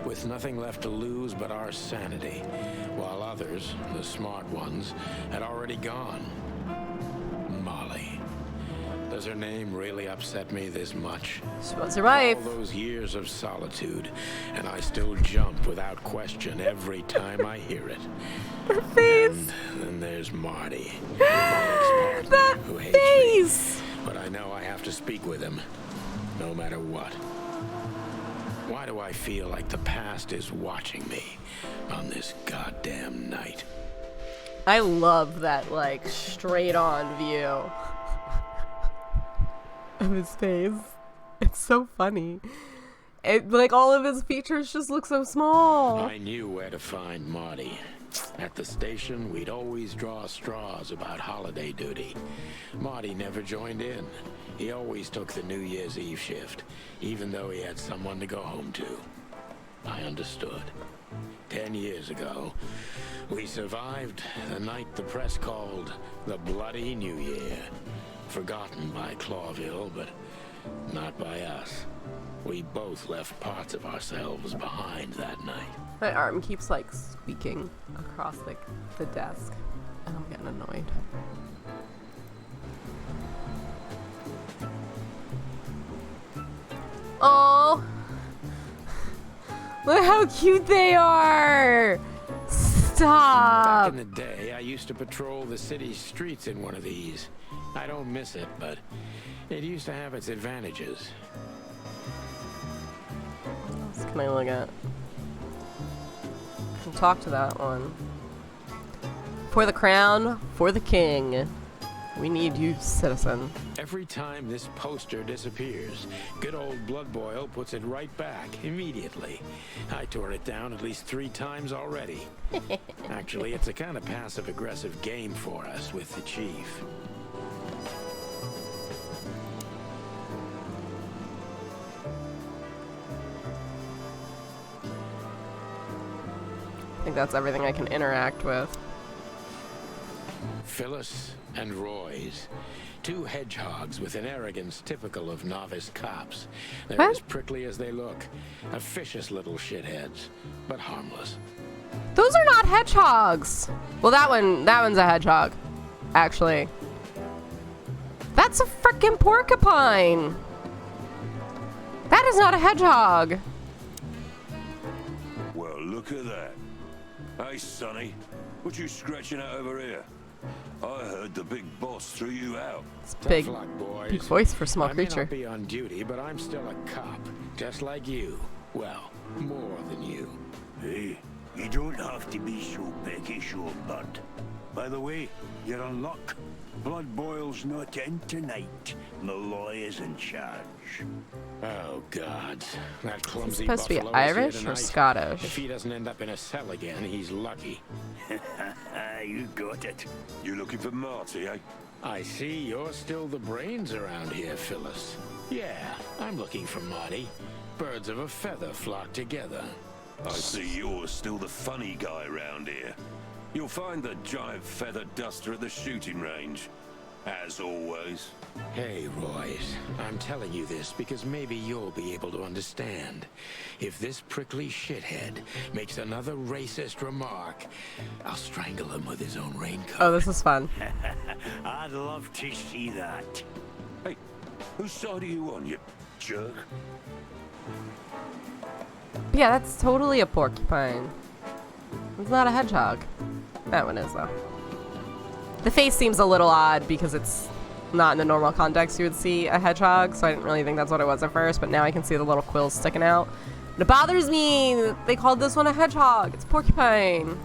with nothing left to lose but our sanity, while others, the smart ones, had already gone. Molly. Does her name really upset me this much? She was your wife. All those years of solitude, and I still jump without question every time I hear it. Her face. And then there's Marty, my ex-partner, That who hates face. me. But I know I have to speak with him, no matter what. Why do I feel like the past is watching me on this goddamn night? I love that, like, straight-on view of his face. It's so funny. Like, all of his features just look so small. I knew where to find Marty. At the station, we'd always draw straws about holiday duty. Marty never joined in. He always took the New Year's Eve shift, even though he had someone to go home to. I understood. 10 years ago, we survived the night the press called the Bloody New Year. Forgotten by Clawville, but not by us. We both left parts of ourselves behind that night. My arm keeps, like, squeaking across, like, the desk, and I'm getting annoyed. Oh, look how cute they are! Stop! Back in the day, I used to patrol the city's streets in one of these. I don't miss it, but it used to have its advantages. What else can I look at? Can talk to that one. For the crown, for the king. We need you, citizen. Every time this poster disappears, good old Blood Boil puts it right back immediately. I tore it down at least 3 times already. Actually, it's a kind of passive-aggressive game for us with the chief. I think that's everything I can interact with. Phyllis and Roy's. 2 hedgehogs with an arrogance typical of novice cops. They're Huh? as prickly as they look. Officious little shitheads, but harmless. Those are not hedgehogs. Well, that one's a hedgehog, actually. That's a frickin' porcupine. That is not a hedgehog. Well, look at that. Hey, Sonny, what you scratching out over here? I heard the big boss threw you out. It's Tough big, luck, boys. big voice for a small I may creature. not be on duty, but I'm still a cop, just like you. Well, more than you. Hey, you don't have to be so peckish, old bud. By the way, you're in luck. Blood Boil's not in tonight. Malloy is in charge. Oh, God. That clumsy supposed to be buffalo is here Irish or tonight. Scottish? If he doesn't end up in a cell again, he's lucky. You got it. You looking for Marty, eh? I see you're still the brains around here, Phyllis. Yeah, I'm looking for Marty. Birds of a feather flock together. I see you're still the funny guy around here. You'll find the giant feather duster at the shooting range. As always. Hey, Royce, I'm telling you this because maybe you'll be able to understand. If this prickly shithead makes another racist remark, I'll strangle him with his own raincoat. Oh, this is fun. I'd love to see that. Hey, whose side are you on, you jerk? Yeah, that's totally a porcupine. It's not a hedgehog. That one is, though. The face seems a little odd because it's not in the normal context you would see a hedgehog, so I didn't really think that's what it was at first, but now I can see the little quills sticking out. And it bothers me that they called this one a hedgehog. It's porcupine.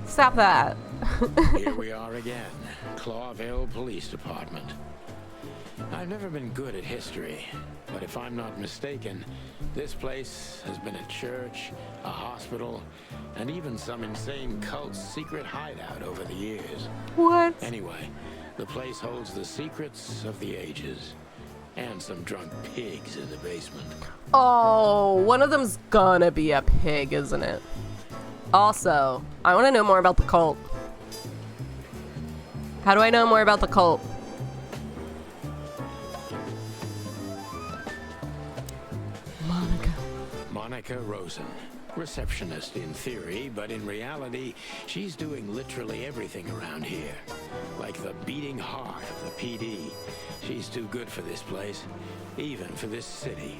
Stop that. Here we are again, Clawville Police Department. I've never been good at history, but if I'm not mistaken, this place has been a church, a hospital, and even some insane cult's secret hideout over the years. What? Anyway, the place holds the secrets of the ages, and some drunk pigs in the basement. Oh, one of them's gonna be a pig, isn't it? Also, I want to know more about the cult. How do I know more about the cult? Monica Rosen. Receptionist in theory, but in reality, she's doing literally everything around here. Like the beating heart of the PD. She's too good for this place, even for this city.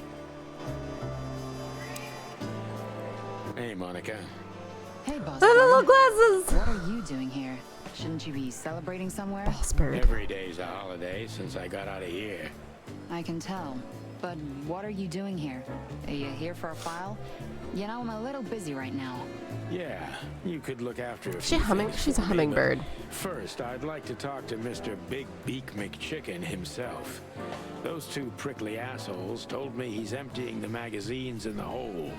Hey, Monica. Hey, Boss The little Bird. glasses! What are you doing here? Shouldn't you be celebrating somewhere? Boss bird. Every day's a holiday since I got out of here. I can tell. But what are you doing here? Are you here for a file? You know, I'm a little busy right now. Yeah, you could look after a She's few things a for me, but hummingbird. First, I'd like to talk to Mr. Big Beak McChicken himself. Those two prickly assholes told me he's emptying the magazines in the hole.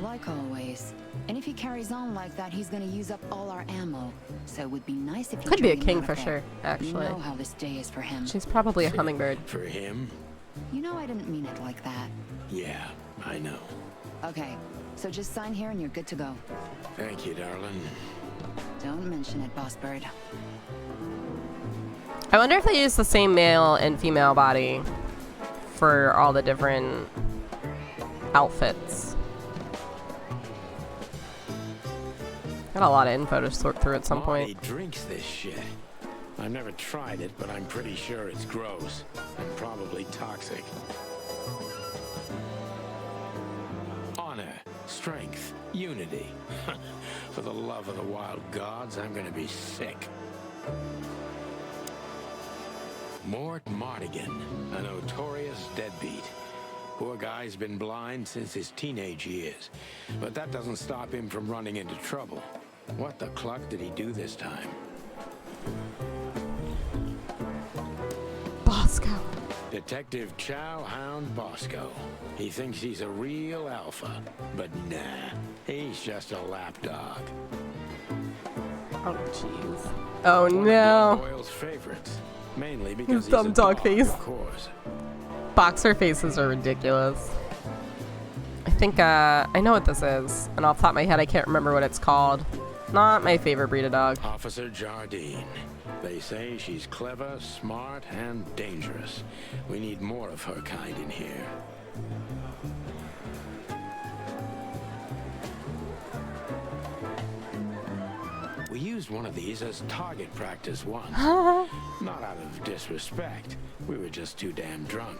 Like always. And if he carries on like that, he's gonna use up all our ammo. So it would be nice if you Could be a joined him out of kingfisher, there. actually. You know how this day is for him. She's probably a hummingbird. For him? You know I didn't mean it like that. Yeah, I know. Okay, so just sign here and you're good to go. Thank you, darling. Don't mention it, Boss Bird. I wonder if they use the same male and female body for all the different outfits. Got a lot of info to sort through at some Marty point. drinks this shit. I've never tried it, but I'm pretty sure it's gross and probably toxic. Honor, strength, unity. For the love of the wild gods, I'm gonna be sick. Mort Mardigan, a notorious deadbeat. Poor guy's been blind since his teenage years, but that doesn't stop him from running into trouble. What the cluck did he do this time? Bosco. Detective Chowhound Bosco. He thinks he's a real alpha, but nah, he's just a lapdog. Oh, jeez. Oh, One of no. Blood Boyle's favorites, mainly because he's Dumb a dog dog, face. of course. Boxer faces are ridiculous. I think, I know what this is. And off the top of my head, I can't remember what it's called. Not my favorite breed of dog. Officer Jardine. They say she's clever, smart, and dangerous. We need more of her kind in here. We used one of these as target practice once. Not out of disrespect. We were just too damn drunk.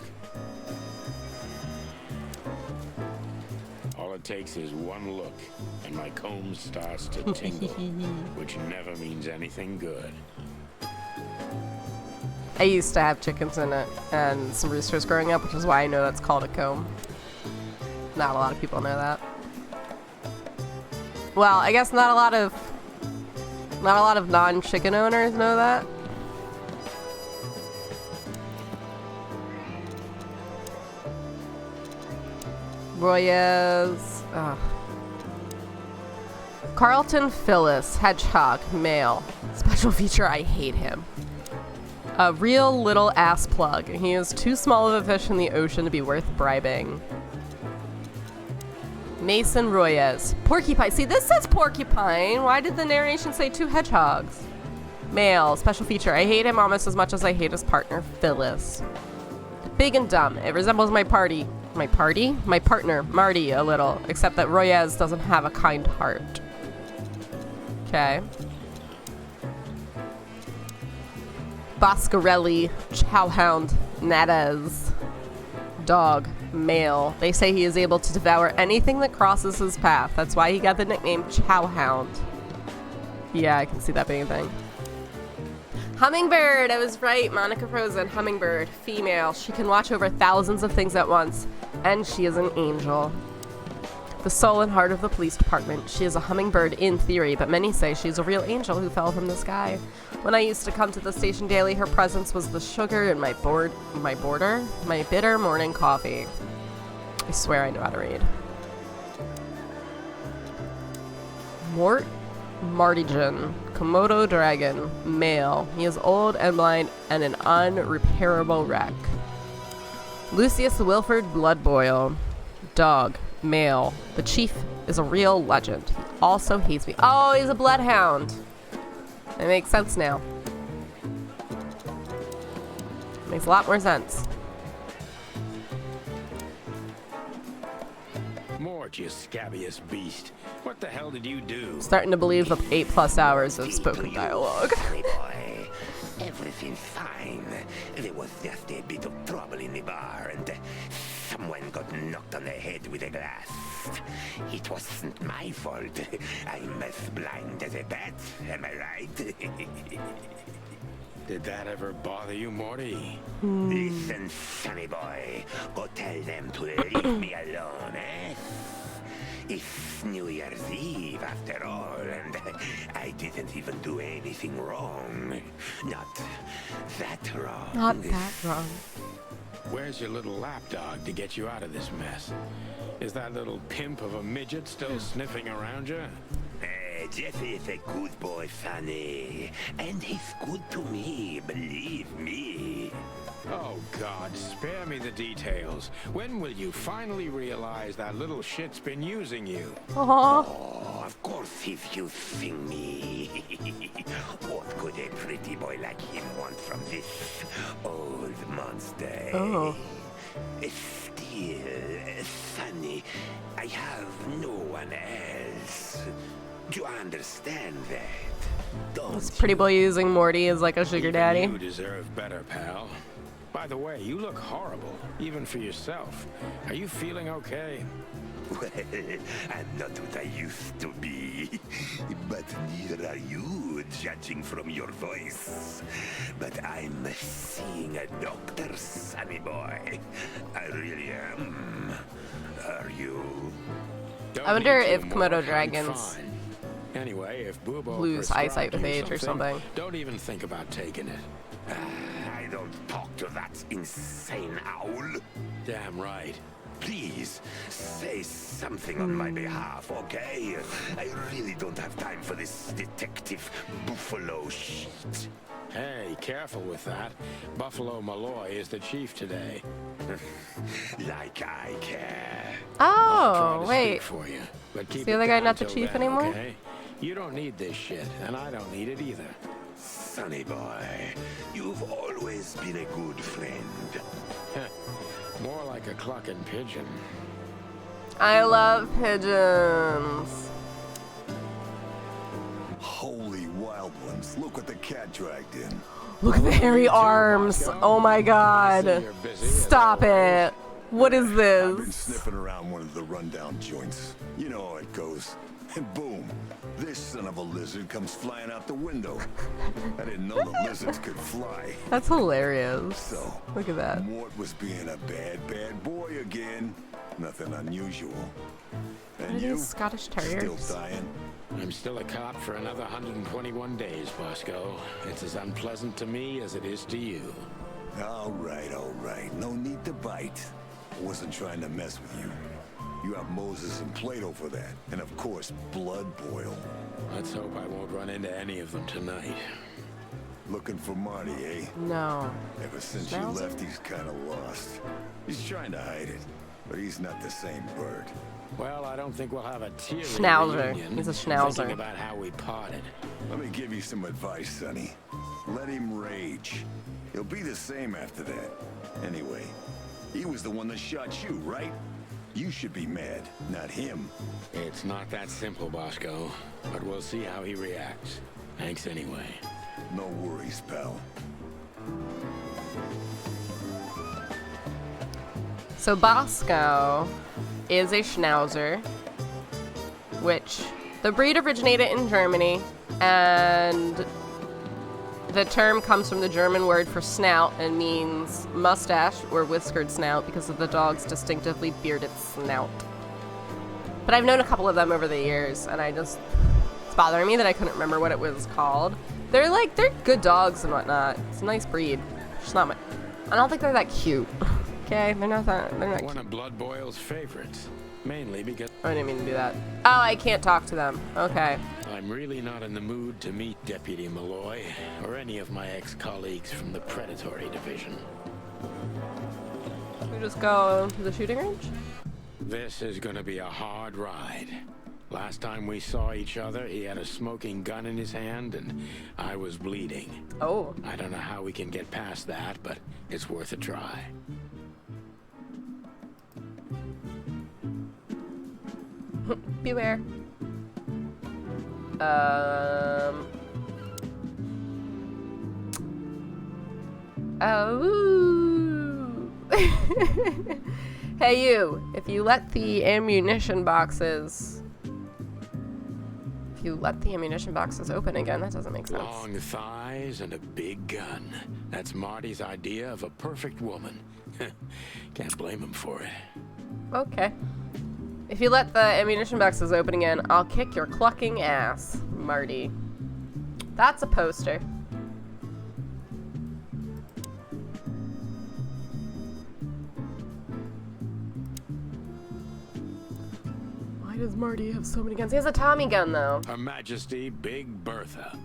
All it takes is one look, and my comb starts to tingle, which never means anything good. I used to have chickens in it and some roosters growing up, which is why I know that's called a comb. Not a lot of people know that. Well, I guess not a lot of non-chicken owners know that. Royez. Carlton Phyllis, hedgehog, male. Special feature, I hate him. A real little ass plug. He is too small of a fish in the ocean to be worth bribing. Mason Royez. Porcupine. See, this says porcupine. Why did the narration say two hedgehogs? Male. Special feature. I hate him almost as much as I hate his partner, Phyllis. Big and dumb. It resembles my partner, Marty, a little. Except that Royez doesn't have a kind heart. Okay. Boscarelli, Chowhound, Nadez. Dog, male. They say he is able to devour anything that crosses his path. That's why he got the nickname Chowhound. Yeah, I can see that being a thing. Hummingbird, I was right. Monica Frozen, hummingbird, female. She can watch over thousands of things at once, and she is an angel. The soul and heart of the police department. She is a hummingbird in theory, but many say she's a real angel who fell from the sky. When I used to come to the station daily, her presence was the sugar in my bitter morning coffee. I swear I know how to read. Mort Martigan, Komodo dragon, male. He is old and blind and an unrepairable wreck. Lucius Wilford Bloodboil, dog, male. The chief is a real legend. He also hates me. Oh, he's a bloodhound. It makes sense now. Makes a lot more sense. Mort, you scabbiest beast. What the hell did you do? Starting to believe the 8+ hours of spoken dialogue. Sorry, boy. Everything's fine. There was just a bit of trouble in the bar, and someone got knocked on the head with a glass. It wasn't my fault. I'm as blind as a bat. Am I right? Did that ever bother you, Marty? Listen, sonny boy. Go tell them to leave me alone, eh? It's New Year's Eve after all, and I didn't even do anything wrong. Not that wrong. Not that wrong. Where's your little lapdog to get you out of this mess? Is that little pimp of a midget still sniffing around you? Jeffy is a good boy, Sonny. And he's good to me, believe me. Oh, God, spare me the details. When will you finally realize that little shit's been using you? Aww. Oh, of course he's using me. What could a pretty boy like him want from this old monster? Oh. Still, Sonny, I have no one else. Do you understand that? Don't This pretty boy using Morty as like a sugar Even daddy. You deserve better, pal. By the way, you look horrible, even for yourself. Are you feeling okay? Well, I'm not what I used to be. But neither are you, judging from your voice. But I'm seeing a doctor, sonny boy. I really am. Are you? Don't I wonder need to if anymore. Komodo I'm dragons fine. Anyway, if Boobo lose prescribed eyesight with you age or something. Don't even think about taking it. I don't talk to that insane owl. Damn right. Please, say something on my behalf, okay? I really don't have time for this detective buffalo shit. Hey, careful with that. Buffalo Malloy is the chief today. Like I care. I'll try Oh, to wait. speak for you, but keep the it other guy down not the till chief then, anymore? okay? You don't need this shit, and I don't need it either. Sonny boy, you've always been a good friend. More like a clucking pigeon. I love pigeons. Holy wild ones. Look what the cat dragged in. Look at the hairy arms. Oh my god. I see you're busy as Stop always. it. What is I've been this? sniffing around one of the rundown joints. You know how it goes. And boom, this son of a lizard comes flying out the window. I didn't know the lizards could fly. That's hilarious. So, Look at that. Mort was being a bad boy again. Nothing unusual. And Are you? these Scottish Still Terriers? dying? I'm still a cop for another 121 days, Bosco. It's as unpleasant to me as it is to you. All right. No need to bite. I wasn't trying to mess with you. You have Moses and Plato for that. And of course, Blood Boil. Let's hope I won't run into any of them tonight. Looking for Marty, eh? No. Ever since you Schnauzer? left, he's kind of lost. He's trying to hide it, but he's not the same bird. Well, I don't think we'll have a teary Schnauzer. reunion. He's a Schnauzer. Thinking about how we parted. Let me give you some advice, Sonny. Let him rage. He'll be the same after that. Anyway, he was the one that shot you, right? You should be mad, not him. It's not that simple, Bosco. But we'll see how he reacts. Thanks anyway. No worries, pal. So Bosco is a Schnauzer, which the breed originated in Germany, and the term comes from the German word for snout and means mustache or whiskered snout because of the dog's distinctively bearded snout. But I've known a couple of them over the years, and it's bothering me that I couldn't remember what it was called. They're good dogs and whatnot. It's a nice breed. Just not I don't think they're that cute. Okay, they're not One cute. of Blood Boil's favorites. Mainly because I didn't mean to do that. Oh, I can't talk to them. Okay. I'm really not in the mood to meet Deputy Malloy or any of my ex-colleagues from the Predatory Division. We just go to the shooting range? This is gonna be a hard ride. Last time we saw each other, he had a smoking gun in his hand and I was bleeding. Oh. I don't know how we can get past that, but it's worth a try. Beware. Oh. Hey you, if you let the ammunition boxes if you let the ammunition boxes open again? That doesn't make sense. Long thighs and a big gun. That's Marty's idea of a perfect woman. Can't blame him for it. Okay. If you let the ammunition boxes open again, I'll kick your clucking ass, Marty. That's a poster. Why does Marty have so many guns? He has a Tommy gun, though. Her Majesty Big Bertha.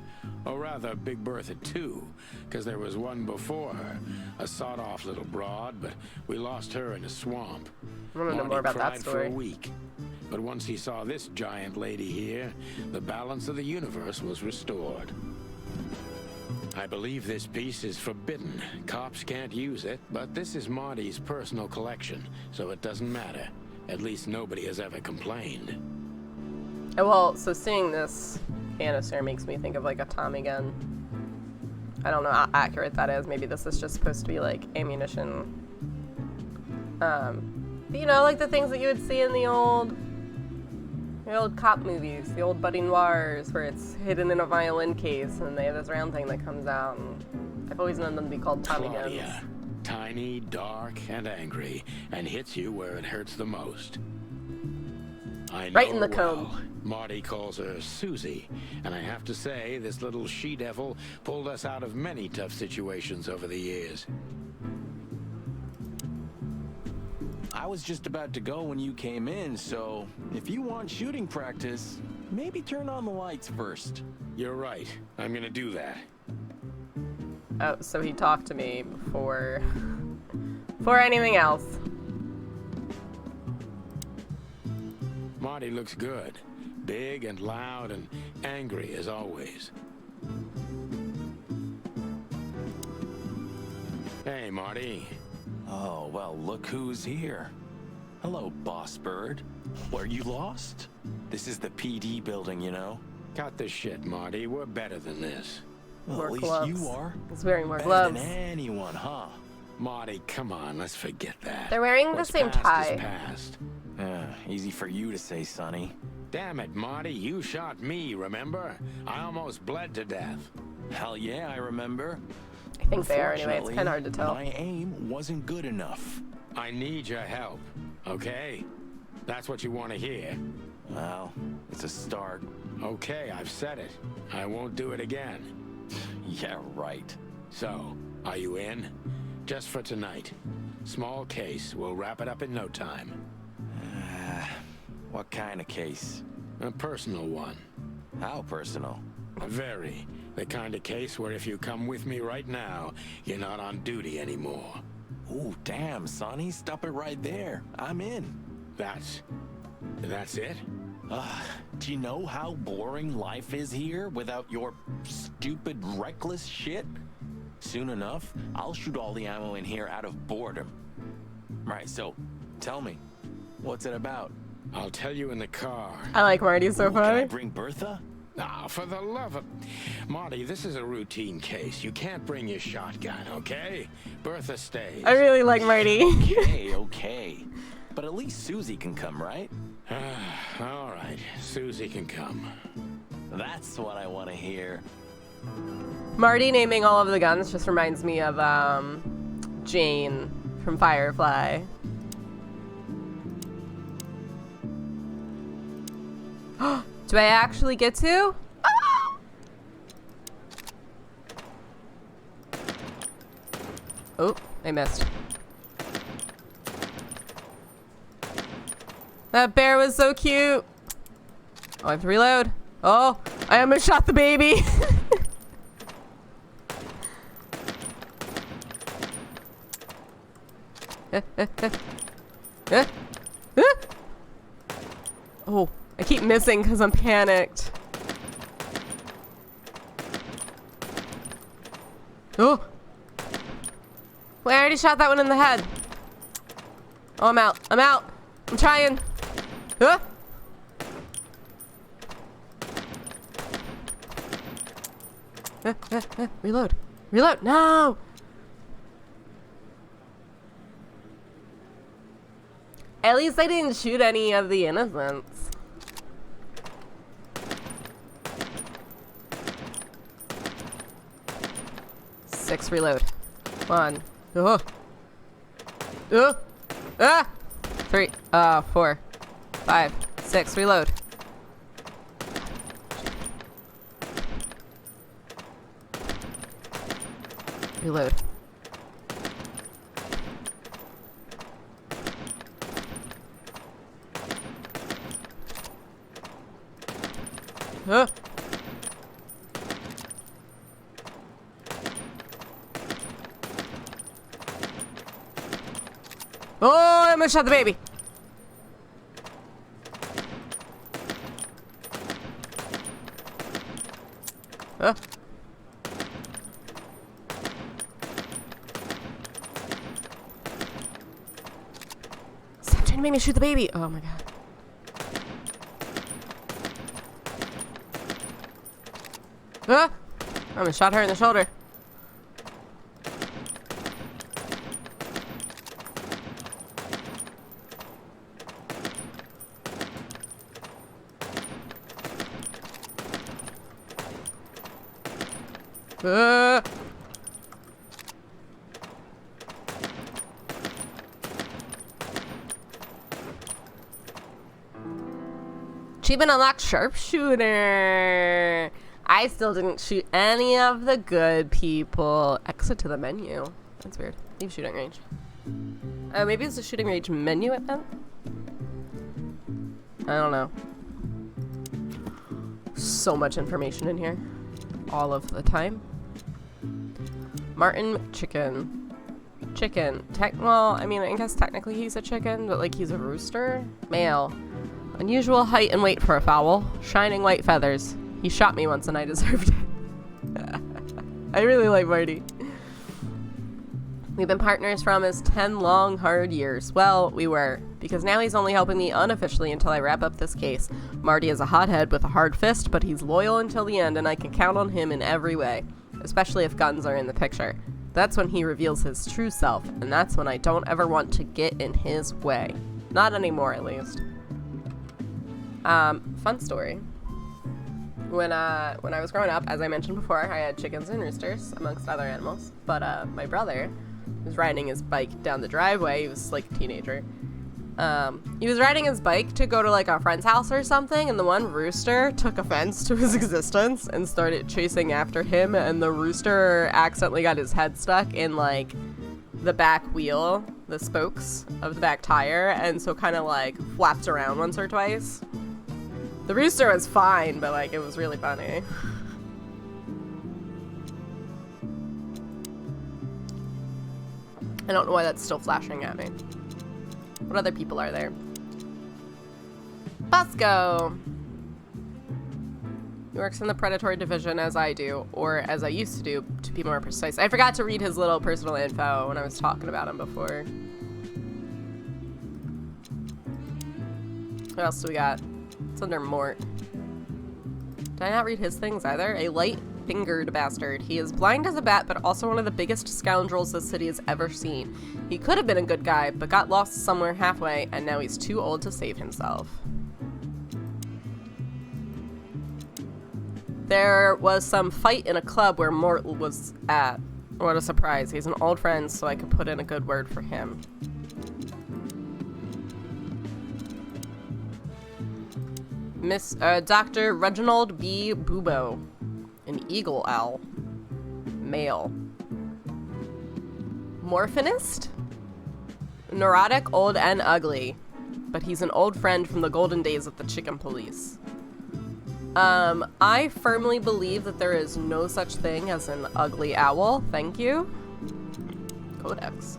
Or rather, Big Bertha 2, because there was one before her. A sawed-off little broad, but we lost her in a swamp. I want to know more about that cried for story. a week. But once he saw this giant lady here, the balance of the universe was restored. I believe this piece is forbidden. Cops can't use it, but this is Marty's personal collection, so it doesn't matter. At least nobody has ever complained. Oh, well, so seeing this canister makes me think of like a Tommy gun. I don't know how accurate that is. Maybe this is just supposed to be like ammunition. You know, like the things that you would see in the old cop movies, the old buddy noirs, where it's hidden in a violin case and they have this round thing that comes out. And I've always known them to be called Tommy Claudia. guns. Tiny, dark, and angry, and hits you where it hurts the most. I know Right in the well. cone. Marty calls her Susie, and I have to say, this little she-devil pulled us out of many tough situations over the years. I was just about to go when you came in, so if you want shooting practice, maybe turn on the lights first. You're right. I'm gonna do that. Oh, so he talked to me before anything else. Marty looks good. Big and loud and angry as always. Hey, Marty. Oh, well, look who's here. Hello, Boss Bird. Were you lost? This is the PD building, you know? Cut the shit, Marty. We're better than this. Well, More at least gloves. you are. He's wearing more Better gloves. than anyone, huh? Marty, come on, let's forget that. They're wearing the What's same past tie. is past. Yeah, easy for you to say, Sonny. Damn it, Marty, you shot me, remember? I almost bled to death. Hell yeah, I remember. I think they are anyway. It's kind of hard to tell. My aim wasn't good enough. I need your help, okay? That's what you want to hear. Well, it's a start. Okay, I've said it. I won't do it again. Yeah, right. So, are you in? Just for tonight. Small case. We'll wrap it up in no time. What kind of case? A personal one. How personal? Very. The kind of case where if you come with me right now, you're not on duty anymore. Ooh, damn, Sonny, stop it right there. I'm in. That's it? Do you know how boring life is here without your stupid, reckless shit? Soon enough, I'll shoot all the ammo in here out of boredom. Right, so, tell me, what's it about? I'll tell you in the car. I like Marty so Can I funny. bring Bertha? Ah, for the love of... Marty, this is a routine case. You can't bring your shotgun, okay? Bertha stays. I really like Marty. Okay. But at least Susie can come, right? All right, Susie can come. That's what I want to hear. Marty naming all of the guns just reminds me of Jane from Firefly. Do I actually get to? Ah! Oh, I missed. That bear was so cute. Oh, I have to reload. Oh, I almost shot the baby. Oh, I keep missing because I'm panicked. Oh! Well, I already shot that one in the head. Oh, I'm out. I'm out. I'm trying. Ah! Reload. Reload. No! At least I didn't shoot any of the innocents. 6, reload. 1. 3. 4. 5. 6, reload. Reload. Oh, I'm gonna shot the baby. Stop trying to make me shoot the baby. Oh my god. I'm gonna shot her in the shoulder. Achievement unlocked, sharpshooter. I still didn't shoot any of the good people. Exit to the menu. That's weird. Leave shooting range. Maybe it's a shooting range menu event? I don't know. So much information in here. All of the time. Martin chicken. Chicken. Well, I mean, I guess technically he's a chicken, but like he's a rooster. Male. Unusual height and weight for a fowl. Shining white feathers. He shot me once and I deserved it. I really like Marty. We've been partners from his 10 long, hard years. Well, we were. Because now he's only helping me unofficially until I wrap up this case. Marty is a hothead with a hard fist, but he's loyal until the end and I can count on him in every way. Especially if guns are in the picture. That's when he reveals his true self, and that's when I don't ever want to get in his way. Not anymore, at least. Fun story. When I was growing up, as I mentioned before, I had chickens and roosters, amongst other animals. But my brother was riding his bike down the driveway. He was like a teenager. He was riding his bike to go to like a friend's house or something, and the one rooster took offense to his existence and started chasing after him, and the rooster accidentally got his head stuck in like the back wheel, the spokes of the back tire, and so kind of like flapped around once or twice. The rooster was fine, but like it was really funny. I don't know why that's still flashing at me. What other people are there? Bosco! He works in the predatory division as I do, or as I used to do, to be more precise. I forgot to read his little personal info when I was talking about him before. What else do we got? It's under Mort. Did I not read his things either? A light-fingered bastard. He is blind as a bat, but also one of the biggest scoundrels this city has ever seen. He could have been a good guy, but got lost somewhere halfway, and now he's too old to save himself. There was some fight in a club where Mort was at. What a surprise. He's an old friend, so I could put in a good word for him. Dr. Reginald B. Bubo. An eagle owl. Male. Morphinist? Neurotic, old, and ugly. But he's an old friend from the golden days of the chicken police. I firmly believe that there is no such thing as an ugly owl. Thank you. Codex.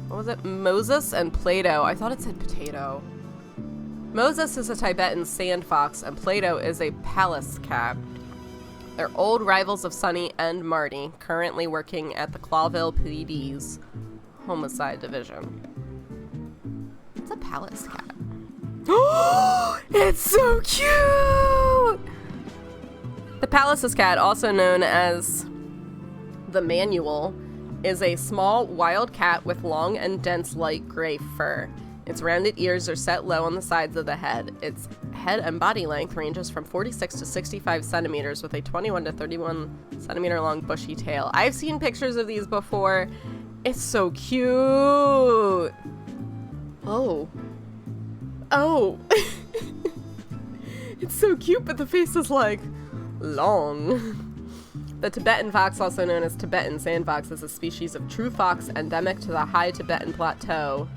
What was it? Moses and Plato. I thought it said potato. Moses is a Tibetan sand fox, and Plato is a palace cat. They're old rivals of Sonny and Marty, currently working at the Clawville PD's homicide division. It's a palace cat. Oh, it's so cute! The Palace's cat, also known as the Manual, is a small wild cat with long and dense light gray fur. Its rounded ears are set low on the sides of the head. Its head and body length ranges from 46 to 65 centimeters with a 21 to 31 centimeter long bushy tail. I've seen pictures of these before. It's so cute. Oh. Oh. It's so cute, but the face is like long. The Tibetan fox, also known as Tibetan sand fox, is a species of true fox endemic to the high Tibetan plateau.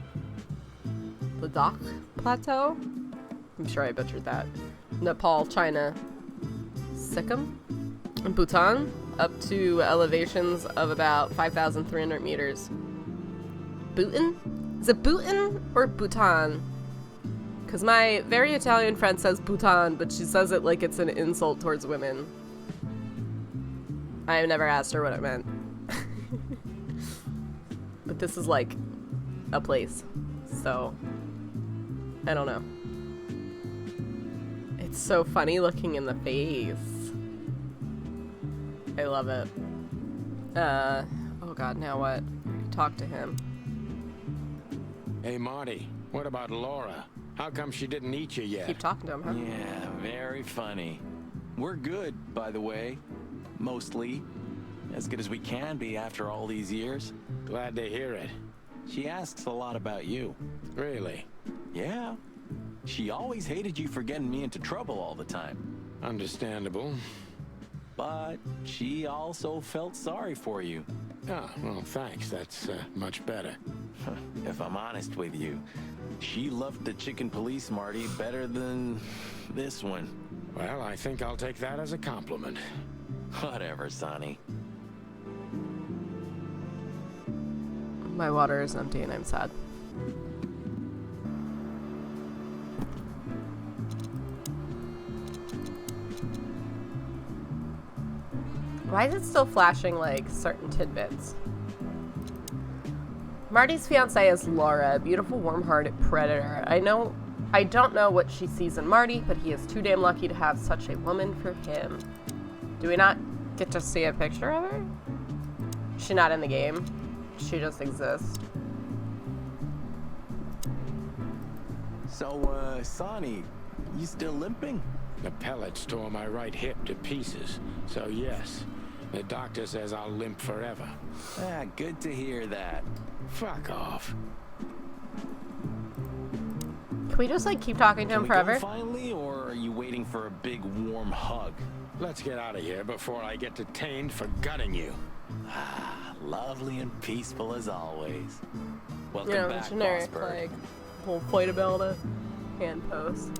Ladakh Plateau? I'm sure I butchered that. Nepal, China, Sikkim, and Bhutan, up to elevations of about 5,300 meters. Bhutan? Is it Bhutan or Bhutan? Because my very Italian friend says Bhutan, but she says it like it's an insult towards women. I have never asked her what it meant. But this is like a place, so I don't know. It's so funny looking in the face. I love it. Oh god, now what? Talk to him. Hey, Marty, what about Laura? How come she didn't eat you yet? Keep talking to him, huh? Yeah, very funny. We're good, by the way. Mostly. As good as we can be after all these years. Glad to hear it. She asks a lot about you. Really? Yeah. She always hated you for getting me into trouble all the time. Understandable. But she also felt sorry for you. Ah, well, thanks. That's much better. If I'm honest with you, she loved the chicken police Marty better than this one. Well, I think I'll take that as a compliment. Whatever, Sonny. My water is empty and I'm sad. Why is it still flashing like certain tidbits? Marty's fiance is Laura, a beautiful, warm-hearted predator. I don't know what she sees in Marty, but he is too damn lucky to have such a woman for him. Do we not get to see a picture of her? She's not in the game. She just exists. So, Sonny, you still limping? The pellets tore my right hip to pieces, so yes. The doctor says I'll limp forever. Ah, good to hear that. Fuck off. Can we just like keep talking to him forever? Go finally, or are you waiting for a big warm hug? Let's get out of here before I get detained for gutting you. Ah, lovely and peaceful as always. Welcome You know, back, generic Bossberg. like whole fight about a hand pose.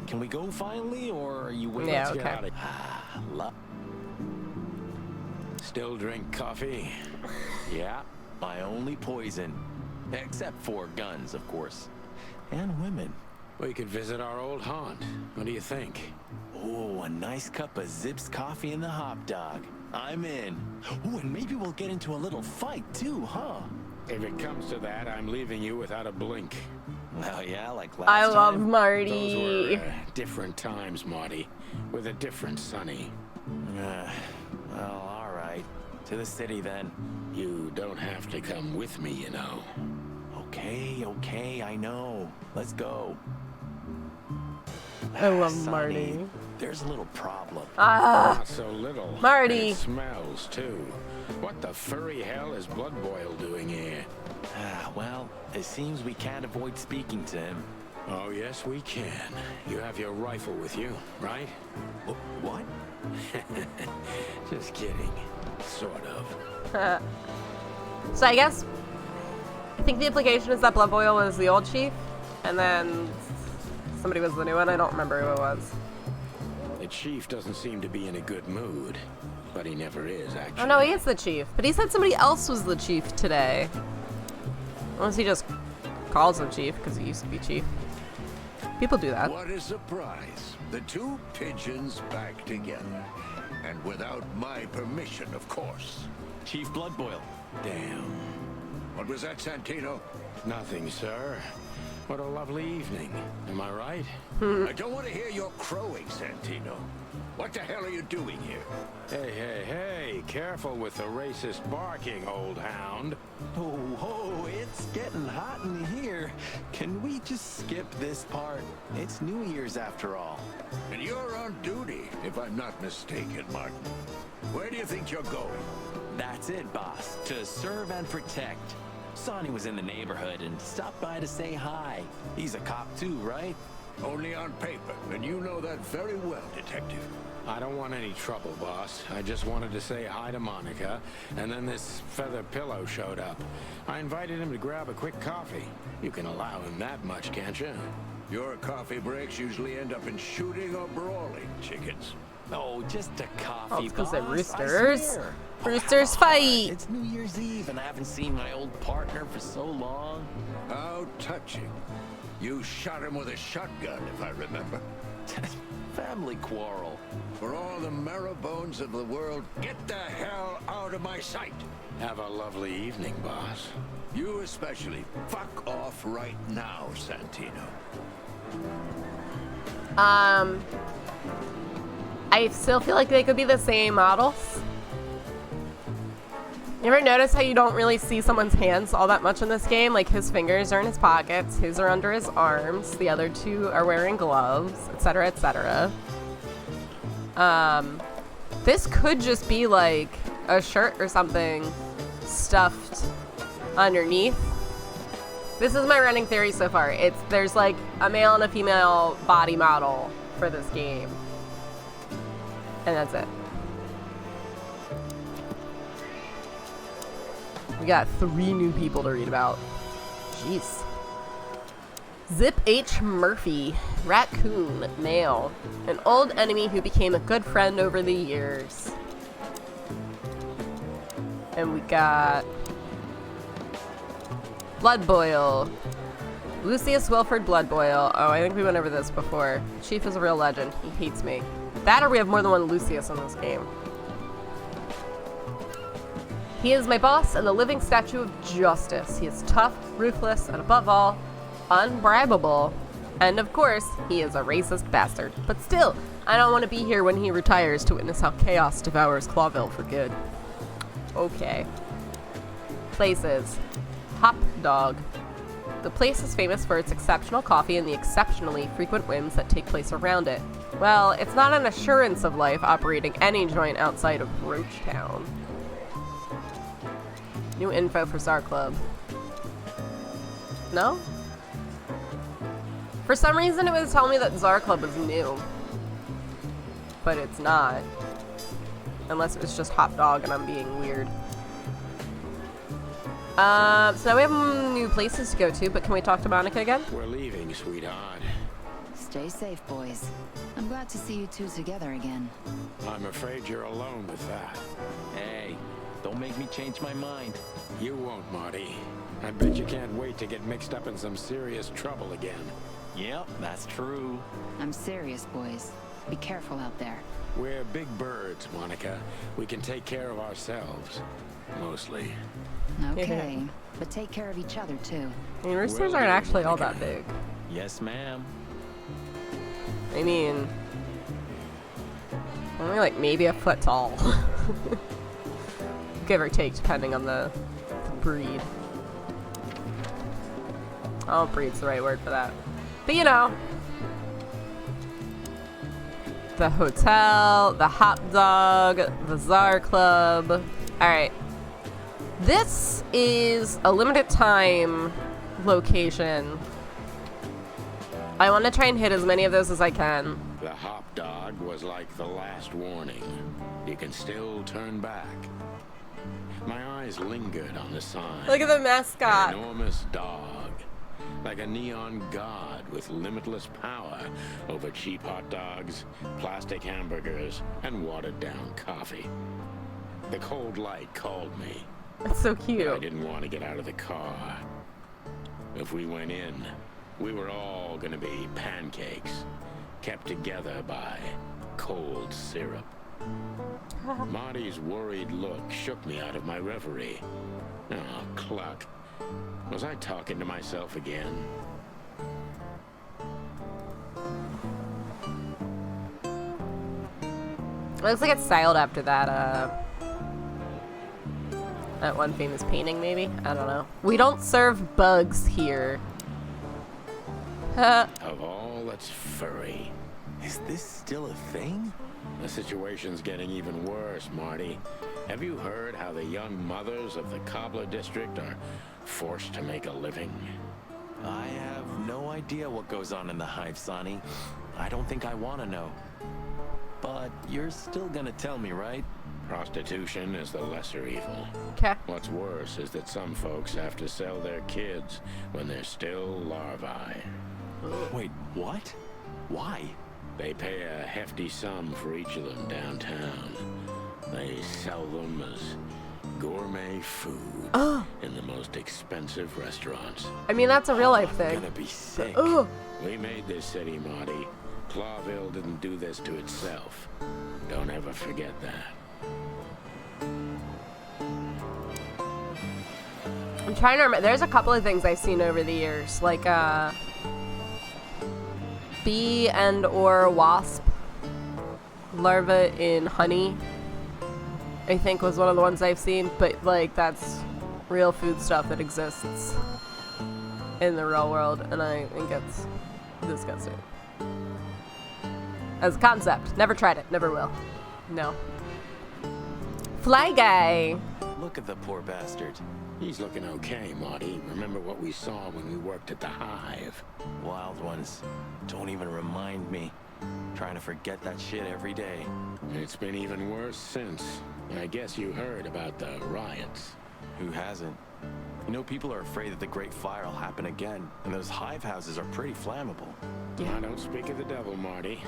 Can we go finally, or are you waiting? Yeah, Let's get okay. out of here. Ah, Still drink coffee? yeah, my only poison. Except for guns, of course. And women. We could visit our old haunt. What do you think? Oh, a nice cup of Zips coffee and the hot dog. I'm in. Oh, and maybe we'll get into a little fight too, huh? If it comes to that, I'm leaving you without a blink. Well, yeah, like last I love time. Marty. Those were different times, Marty. With a different Sonny. Well, all right. To the city then. You don't have to come with me, you know. Okay, I know. Let's go. I love Sonny, Marty. There's a little problem. Not so little. Marty. And it smells, too. What the furry hell is Blood Boil doing here? Well, it seems we can't avoid speaking to him. Oh, yes, we can. You have your rifle with you, right? What? Just kidding. Sort of. So I guess I think the implication is that Blood Boil was the old chief, and then somebody was the new one. I don't remember who it was. The chief doesn't seem to be in a good mood, but he never is, actually. Oh no, he is the chief. But he said somebody else was the chief today. Unless he just calls him chief because he used to be chief. People do that. What a surprise. The two pigeons back together. And without my permission, of course. Chief Bloodboil. Damn. What was that, Santino? Nothing, sir. What a lovely evening. Am I right? I don't want to hear your crowing, Santino. What the hell are you doing here? Hey, careful with the racist barking, old hound. Oh, it's getting hot in here. Can we just skip this part? It's New Year's after all. And you're on duty, if I'm not mistaken, Martin. Where do you think you're going? That's it, boss. To serve and protect. Sonny was in the neighborhood and stopped by to say hi. He's a cop too, right? Only on paper, and you know that very well, Detective. I don't want any trouble, boss. I just wanted to say hi to Monica, and then this feather pillow showed up. I invited him to grab a quick coffee. You can allow him that much, can't you? Your coffee breaks usually end up in shooting or brawling, chickens. Oh, just a coffee, Oh, it's 'cause they're boss, roosters. I swear. Roosters Come on, fight. It's New Year's Eve, and I haven't seen my old partner for so long. How touching. You shot him with a shotgun, if I remember. Family quarrel. For all the marrow bones of the world, get the hell out of my sight. Have a lovely evening, boss. You especially. Fuck off right now, Santino. I still feel like they could be the same models. You ever notice how you don't really see someone's hands all that much in this game? Like, his fingers are in his pockets, his are under his arms, the other two are wearing gloves, etc., etc. This could just be like a shirt or something stuffed underneath. This is my running theory so far. There's like a male and a female body model for this game. And that's it. We got 3 new people to read about. Jeez. Zip H. Murphy, raccoon, male. An old enemy who became a good friend over the years. And we got Bloodboil. Lucius Wilford Bloodboil. Oh, I think we went over this before. Chief is a real legend. He hates me. That or we have more than one Lucius in this game. He is my boss and the living statue of justice. He is tough, ruthless, and above all, unbribable. And of course, he is a racist bastard. But still, I don't want to be here when he retires to witness how chaos devours Clawville for good. Okay. Places. Hop Dog. The place is famous for its exceptional coffee and the exceptionally frequent whims that take place around it. Well, it's not an assurance of life operating any joint outside of Roachtown. New info for Czar Club. No? For some reason it was telling me that Czar Club was new. But it's not. Unless it was just Hop Dog and I'm being weird. So now we have new places to go to, but can we talk to Monica again? We're leaving, sweetheart. Stay safe, boys. I'm glad to see you two together again. I'm afraid you're alone with that. Hey, don't make me change my mind. You won't, Marty. I bet you can't wait to get mixed up in some serious trouble again. Yep, that's true. I'm serious, boys. Be careful out there. We're big birds, Monica. We can take care of ourselves. Mostly. Okay, but take care of each other, too. I mean, roosters aren't actually all that big. Yes, ma'am. I mean, only like maybe a foot tall. Give or take, depending on the breed. Oh, breed's the right word for that. But you know. The hotel, the hot dog, the Czar Club. Alright. This is a limited time location. I want to try and hit as many of those as I can. The hop dog was like the last warning. You can still turn back. My eyes lingered on the sign. Look at the mascot. An enormous dog. Like a neon god with limitless power over cheap hot dogs, plastic hamburgers, and watered down coffee. The cold light called me. That's so But cute. I didn't want to get out of the car. If we went in, we were all gonna be pancakes, kept together by cold syrup. Marty's worried look shook me out of my reverie. Oh, cluck. Was I talking to myself again? It looks like it's styled after that, That one famous painting, maybe? I don't know. We don't serve bugs here. Of all that's furry. Is this still a thing? The situation's getting even worse, Marty. Have you heard how the young mothers of the Cobbler District are forced to make a living? I have no idea what goes on in the hive, Sonny. I don't think I want to know. But you're still gonna tell me, right? Prostitution is the lesser evil. Okay. What's worse is that some folks have to sell their kids when they're still larvae. Wait, what? Why? They pay a hefty sum for each of them downtown. They sell them as gourmet food in the most expensive restaurants. I mean, that's a real life thing. I'm gonna be sick. We made this city, Marty. Clawville didn't do this to itself. Don't ever forget that. I'm trying to remember. There's a couple of things I've seen over the years, like bee and or wasp larva in honey, I think was one of the ones I've seen, but like that's real food stuff that exists in the real world, and I think it's disgusting. As a concept. Never tried it. Never will. No. Fly guy. Look at the poor bastard. He's looking okay, Marty. Remember what we saw when we worked at the hive? Wild ones. Don't even remind me. Trying to forget that shit every day. It's been even worse since. I guess you heard about the riots. Who hasn't? You know, people are afraid that the Great Fire will happen again, and those hive houses are pretty flammable. I don't speak of the devil, Marty.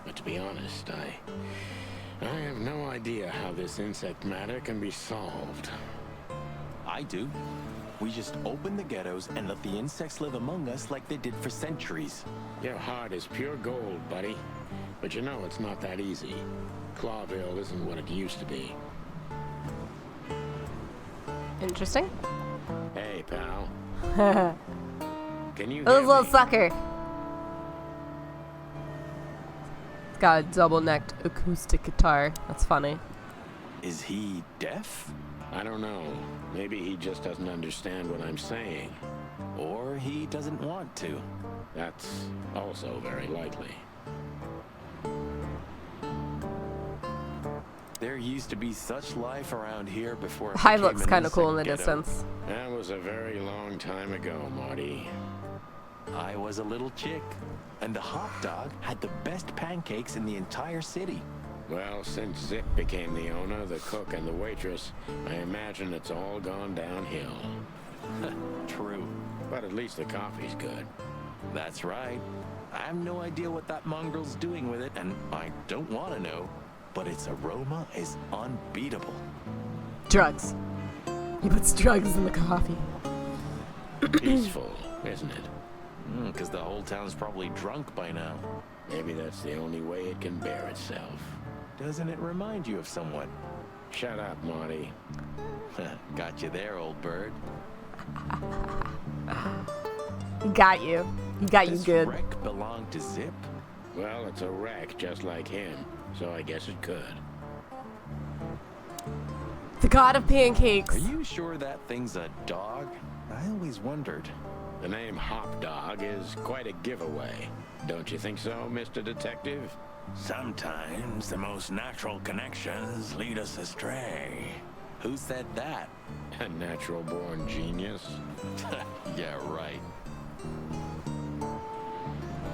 But to be honest, I have no idea how this insect matter can be solved. I do. We just open the ghettos and let the insects live among us like they did for centuries. Your heart is pure gold, buddy. But you know it's not that easy. Clawville isn't what it used to be. Interesting. Hey, pal. Can you This hear little me? sucker. It's got a double-necked acoustic guitar. That's funny. Is he deaf? I don't know. Maybe he just doesn't understand what I'm saying. Or he doesn't want to. That's also very likely. There used to be such life around here before it Hive became looks an kind of cool in the insect ghetto. distance. That was a very long time ago, Marty. I was a little chick, and the hot dog had the best pancakes in the entire city. Well, since Zip became the owner, the cook, and the waitress, I imagine it's all gone downhill. True. But at least the coffee's good. That's right. I have no idea what that mongrel's doing with it, and I don't want to know. But its aroma is unbeatable. Drugs. He puts drugs in the coffee. Peaceful, isn't it? Because the whole town's probably drunk by now. Maybe that's the only way it can bear itself. Doesn't it remind you of someone? Shut up, Marty. Got you there, old bird. He got you. He got you good. This wreck belonged to Zip? Well, it's a wreck just like him, so I guess it could. The god of pancakes. Are you sure that thing's a dog? I always wondered. The name Hop Dog is quite a giveaway. Don't you think so, Mr. Detective? Sometimes the most natural connections lead us astray. Who said that? A natural-born genius. Yeah, right.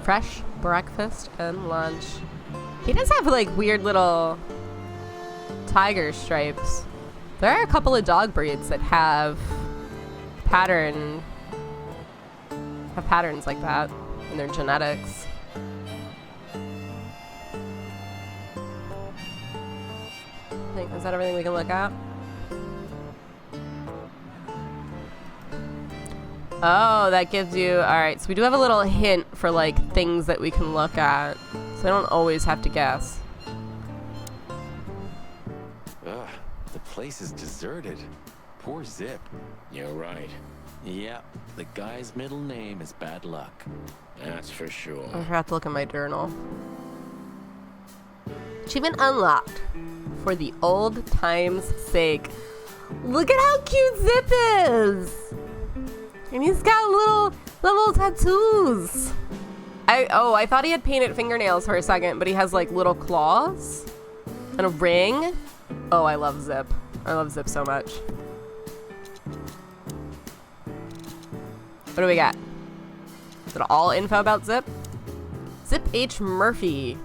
Fresh breakfast and lunch. He does have like weird little tiger stripes. There are a couple of dog breeds that have patterns like that in their genetics. Is that everything we can look at? Oh, that gives you... Alright, so we do have a little hint for, like, things that we can look at. So I don't always have to guess. Ugh, the place is deserted. Poor Zip. You're right. Yeah, the guy's middle name is Bad Luck. That's for sure. I forgot to look at my journal. Achievement unlocked. For the old time's sake. Look at how cute Zip is! And he's got little tattoos. I thought he had painted fingernails for a second, but he has like little claws and a ring. Oh, I love Zip. I love Zip so much. What do we got? Is it all info about Zip? Zip H. Murphy.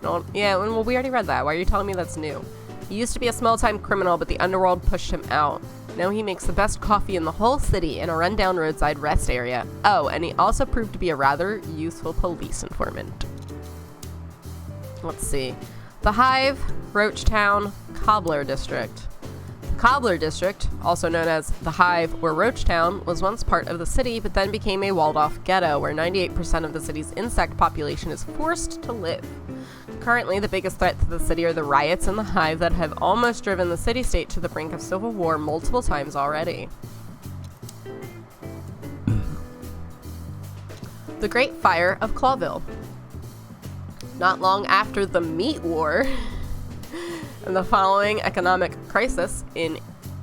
No, yeah, well, we already read that. Why are you telling me that's new? He used to be a small-time criminal, but the underworld pushed him out. Now he makes the best coffee in the whole city in a rundown roadside rest area. Oh, and he also proved to be a rather useful police informant. Let's see. The Hive, Roachtown, Cobbler District. The Cobbler District, also known as the Hive or Roachtown, was once part of the city, but then became a walled-off ghetto where 98% of the city's insect population is forced to live. Currently, the biggest threat to the city are the riots in the Hive that have almost driven the city-state to the brink of civil war multiple times already. The Great Fire of Clawville. Not long after the Meat War and the following economic crisis in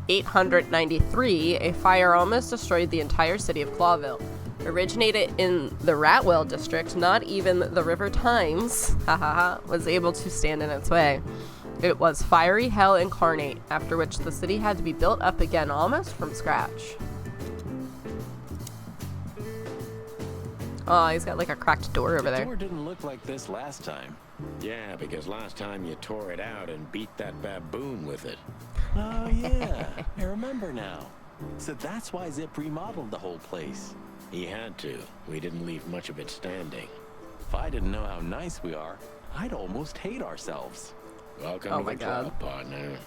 893, a fire almost destroyed the entire city of Clawville. Originated in the Ratwell district, not even the River Times was able to stand in its way. It was fiery hell incarnate, after which the city had to be built up again almost from scratch. Oh, he's got like a cracked door over there. The door didn't look like this last time. Yeah, because last time you tore it out and beat that baboon with it. Oh yeah, I remember now. So that's why Zip remodeled the whole place. He had to. We didn't leave much of it standing. If I didn't know how nice we are, I'd almost hate ourselves. Welcome to the club, partner.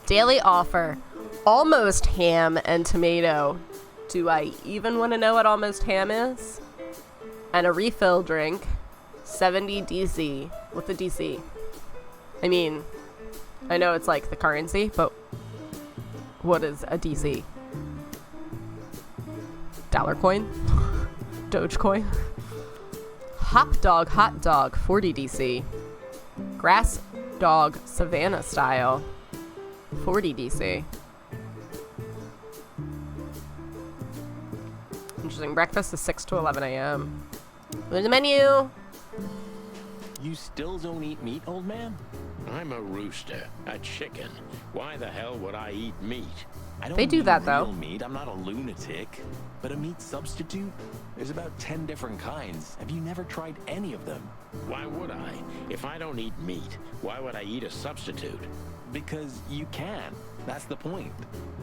Daily offer. Almost ham and tomato. Do I even want to know what almost ham is? And a refill drink. 70 DC. What's the DC? I mean, I know it's like the currency, but what is a DC? Dollar coin? Dogecoin? Hot dog, 40 DC. Grass dog, Savannah style, 40 DC. Interesting. Breakfast is 6 to 11 a.m. There's a menu. You still don't eat meat, old man? I'm a rooster, a chicken. Why the hell would I eat meat? I don't They do mean that, real though. Meat. I'm not a lunatic. But a meat substitute? There's about 10 different kinds. Have you never tried any of them? Why would I? If I don't eat meat, why would I eat a substitute? Because you can. That's the point.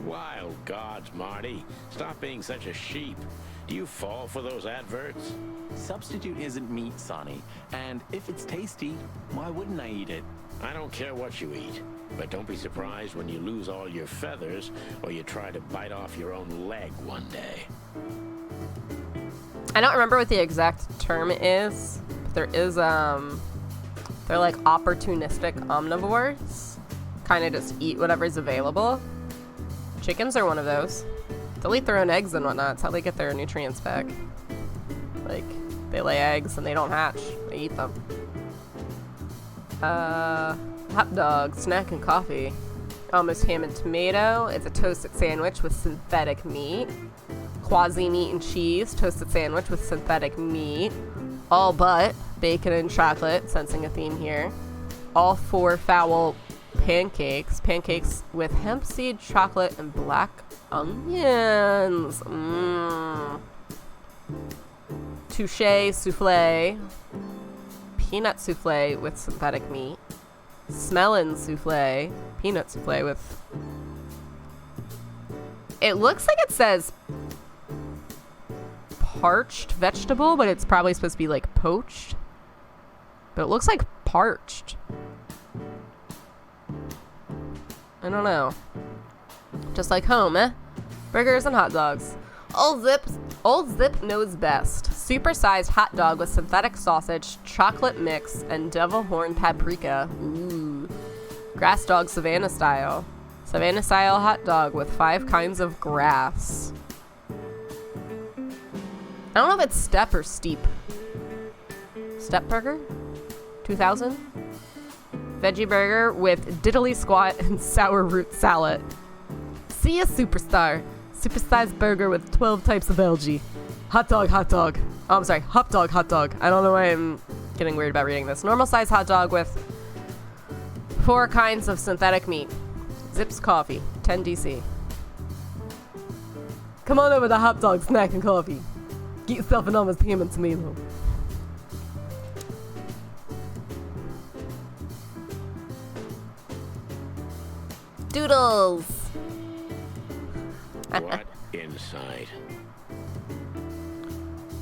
Wild gods, Marty. Stop being such a sheep. Do you fall for those adverts? Substitute isn't meat, Sonny. And if it's tasty, why wouldn't I eat it? I don't care what you eat, but don't be surprised when you lose all your feathers or you try to bite off your own leg one day. I don't remember what the exact term is, but there is, they're like opportunistic omnivores. Kind of just eat whatever's available. Chickens are one of those. They'll eat their own eggs and whatnot. It's how they get their nutrients back. Like, they lay eggs and they don't hatch. They eat them. Hot dog, snack, and coffee. Almost ham and tomato. It's a toasted sandwich with synthetic meat. Quasi meat and cheese, toasted sandwich with synthetic meat. All but bacon and chocolate, sensing a theme here. All 4 fowl pancakes. Pancakes with hemp seed, chocolate, and black onions. Touche souffle. Peanut souffle with synthetic meat. Smellin' souffle. Peanut souffle with... It looks like it says parched vegetable, but it's probably supposed to be like poached. But it looks like parched. I don't know. Just like home, eh? Burgers and hot dogs. Old Zip knows best. Supersized hot dog with synthetic sausage, chocolate mix, and devil horn paprika. Ooh. Grass dog Savannah style. Savannah style hot dog with 5 kinds of grass. I don't know if it's step or steep. Step burger? 2000? Veggie burger with diddly squat and sour root salad. See a superstar. Supersized burger with 12 types of algae. Hot dog, hot dog. Oh, I'm sorry. Hot dog, hot dog. I don't know why I'm getting weird about reading this. Normal size hot dog with 4 kinds of synthetic meat. Zips coffee. 10 DC. Come on over to Hot Dog Snack and Coffee. Get yourself an almost ham and tomato. Doodles. What inside?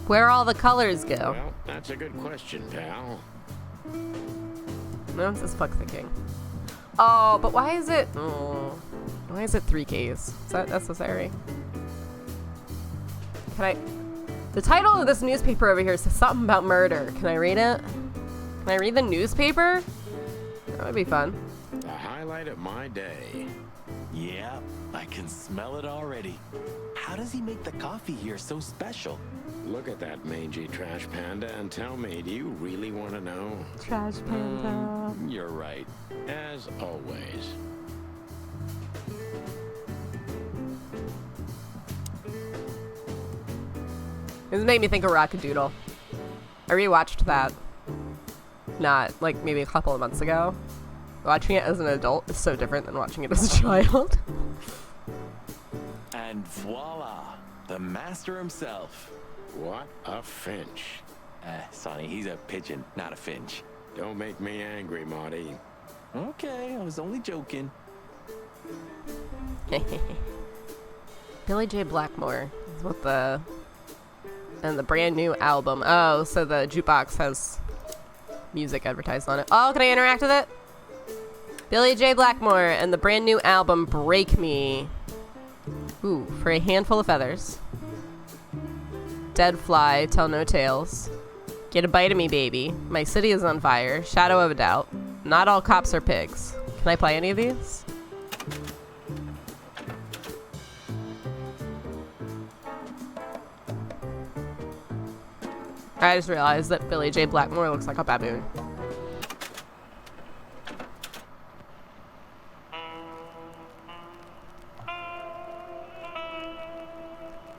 Where all the colors go? Well, that's a good question, pal. No one says fuck the king. Oh, but why is it? Oh, why is it 3Ks? Is that necessary? Can I? The title of this newspaper over here says something about murder. Can I read it? Can I read the newspaper? That would be fun. The highlight of my day. Yeah, I can smell it already. How does he make the coffee here so special? Look at that mangy trash panda and tell me, do you really want to know? Trash panda. You're right. As always. This made me think of Rockadoodle. I rewatched that. Not like maybe a couple of months ago. Watching it as an adult is so different than watching it as a child. And voila, the master himself. What a finch. Sonny, he's a pigeon, not a finch. Don't make me angry, Marty. Okay, I was only joking. Billy J. Blackmore is what the... And the brand new album. Oh, so the jukebox has music advertised on it. Oh, can I interact with it? Billy J. Blackmore and the brand new album Break Me. Ooh, for a handful of feathers. Dead fly, tell no tales. Get a bite of me, baby. My city is on fire. Shadow of a doubt. Not all cops are pigs. Can I play any of these? I just realized that Billy J. Blackmore looks like a baboon.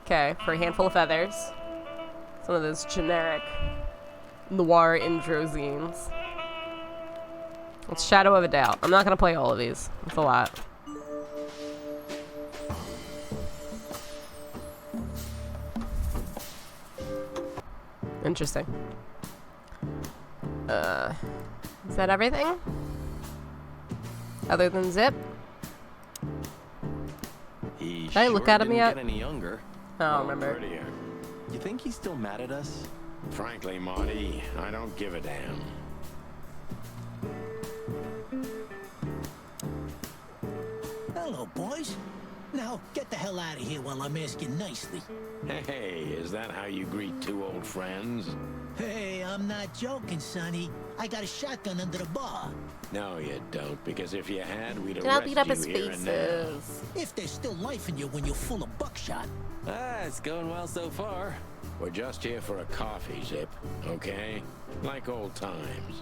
Okay, for a handful of feathers. Some of those generic noir intro zines. It's Shadow of a Doubt. I'm not gonna play all of these. It's a lot. Interesting. Is that everything? Other than Zip? He Did I look at him didn't yet? Get any younger. I don't remember. Prettier. You think he's still mad at us? Frankly, Marty, I don't give a damn. Hello, boys. Now, get the hell out of here while I'm asking nicely. Hey, is that how you greet 2 old friends? Hey, I'm not joking, Sonny. I got a shotgun under the bar. No, you don't, because if you had, we'd I'll arrest beat up you his here and now. faces. If there's still life in you when you're full of buckshot. It's going well so far. We're just here for a coffee, Zip, okay? Like old times.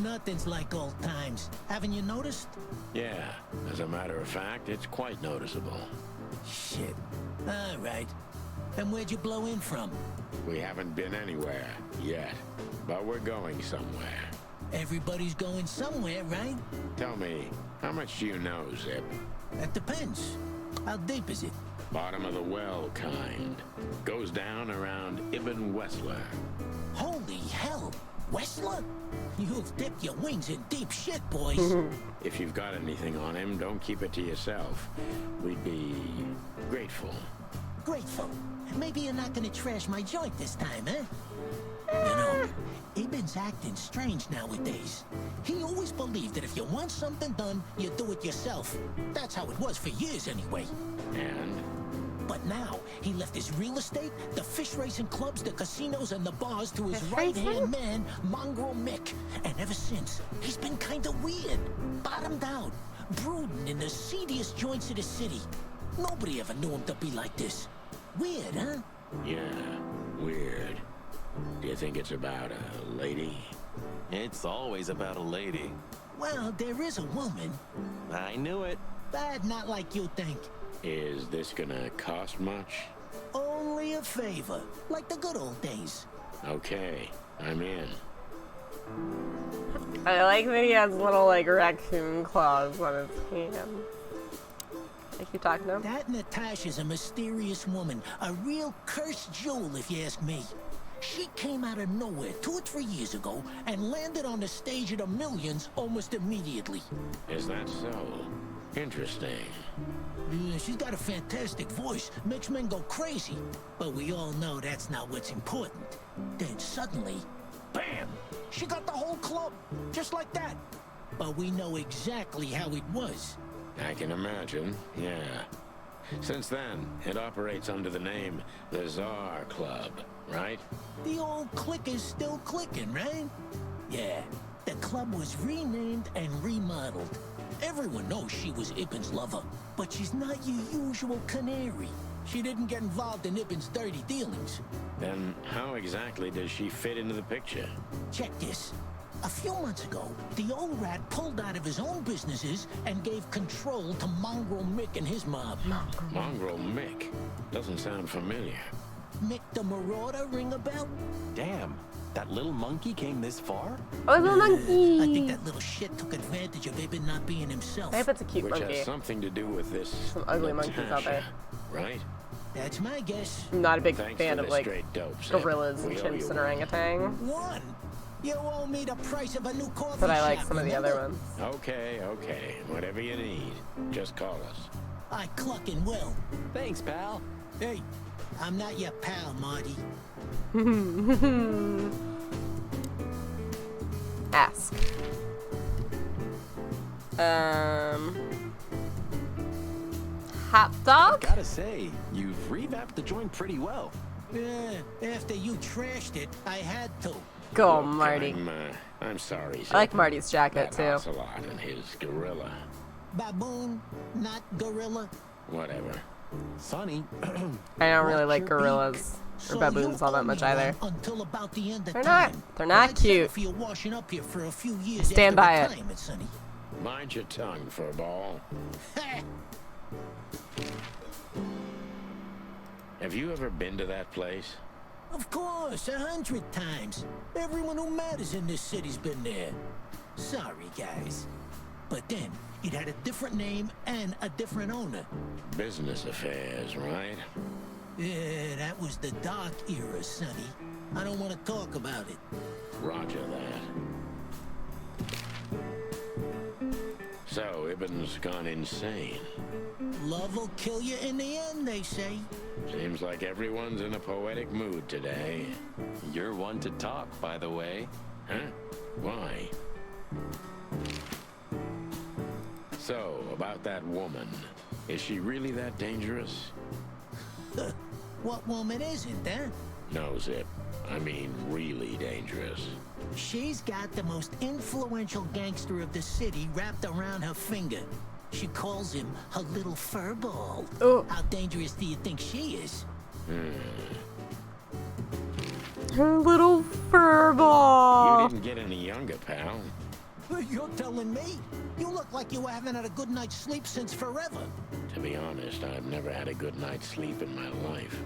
Nothing's like old times. Haven't you noticed? Yeah, as a matter of fact, it's quite noticeable. Shit. All right. And where'd you blow in from? We haven't been anywhere yet, but we're going somewhere. Everybody's going somewhere, right? Tell me, how much do you know, Zip? That depends. How deep is it? Bottom of the well kind. Goes down around Ibn Wessler. Holy hell! Wessler? You've dipped your wings in deep shit, boys. If you've got anything on him, don't keep it to yourself. We'd be grateful. Grateful. Maybe you're not gonna trash my joint this time, eh? You know, Ibn's acting strange nowadays. He always believed that if you want something done, you do it yourself. That's how it was for years anyway. And? But now, he left his real estate, the fish racing clubs, the casinos, and the bars to his Fish right-hand racing? man, Mongrel Mick. And ever since, he's been kinda weird, bottomed out, brooding in the seediest joints of the city. Nobody ever knew him to be like this. Weird, huh? Yeah, weird. Do you think it's about a lady? It's always about a lady. Well, there is a woman, I knew it. but not like you think. Is this gonna cost much? Only a favor, like the good old days. Okay, I'm in. I like that he has little, like, raccoon claws on his hand. I keep talking to him. That Natasha's a mysterious woman, a real cursed jewel, if you ask me. She came out of nowhere 2 or 3 years ago and landed on the stage of the Millions almost immediately. Is that so? Interesting. Yeah, she's got a fantastic voice, makes men go crazy. But we all know that's not what's important. Then suddenly, bam! She got the whole club, just like that. But we know exactly how it was. I can imagine, yeah. Since then, it operates under the name the Czar Club, right? The old click is still clicking, right? Yeah, the club was renamed and remodeled. Everyone knows she was Ibben's lover, but she's not your usual canary. She didn't get involved in Ibben's dirty dealings. Then how exactly does she fit into the picture? Check this. A few months ago, the old rat pulled out of his own businesses and gave control to Mongrel Mick and his mob. Mongrel Mick? Doesn't sound familiar. Mick the Marauder, ring a bell? Damn, that little monkey came this far? Oh, the monkey! I think that little shit took advantage of Ibben not being himself. I hope it's a cute Which monkey. has something to do with this Some ugly monkeys out there. right? That's my guess. I'm not a big Thanks fan for of, the like, straight dope, Zip. gorillas and We owe chimps you and one. orangutans. One. You owe me the price of a new coffee But I like shop, some of the remember? other ones. Okay, okay. Whatever you need. Just call us. I cluck and will. Thanks, pal. Hey, I'm not your pal, Marty. Ask. Hot dog? Gotta say, you've revamped the joint pretty well. Yeah, after you trashed it, I had to. Go Look, on, Marty. I'm sorry, Zip. I like Marty's jacket, That too. ocelot and his gorilla. Baboon, not gorilla. Whatever. Sonny, I don't really Watch like your gorillas So or baboons you all owe that much me either. one Until about the end of They're time. not- they're not I'd settle cute. for you washing up here for a few years Stand after by it. retirement, Sonny. Mind your tongue, furball. Have you ever been to that place? Of course, 100 times. Everyone who matters in this city's been there. Sorry, guys. But then, it had a different name and a different owner. Business affairs, right? Yeah, that was the dark era, Sonny. I don't want to talk about it. Roger that. So, Ibben's gone insane. Love will kill you in the end, they say. Seems like everyone's in a poetic mood today. you're one to talk, by the way. Huh? Why? So, about that woman. Is she really that dangerous? What woman isn't, huh? No, Zip. I mean, really dangerous. She's got the most influential gangster of the city wrapped around her finger. She calls him her little furball. Oh. How dangerous do you think she is? Her little fur You ball. didn't get any younger, pal. You're telling me? You look like you haven't had a good night's sleep since forever. To be honest, I've never had a good night's sleep in my life.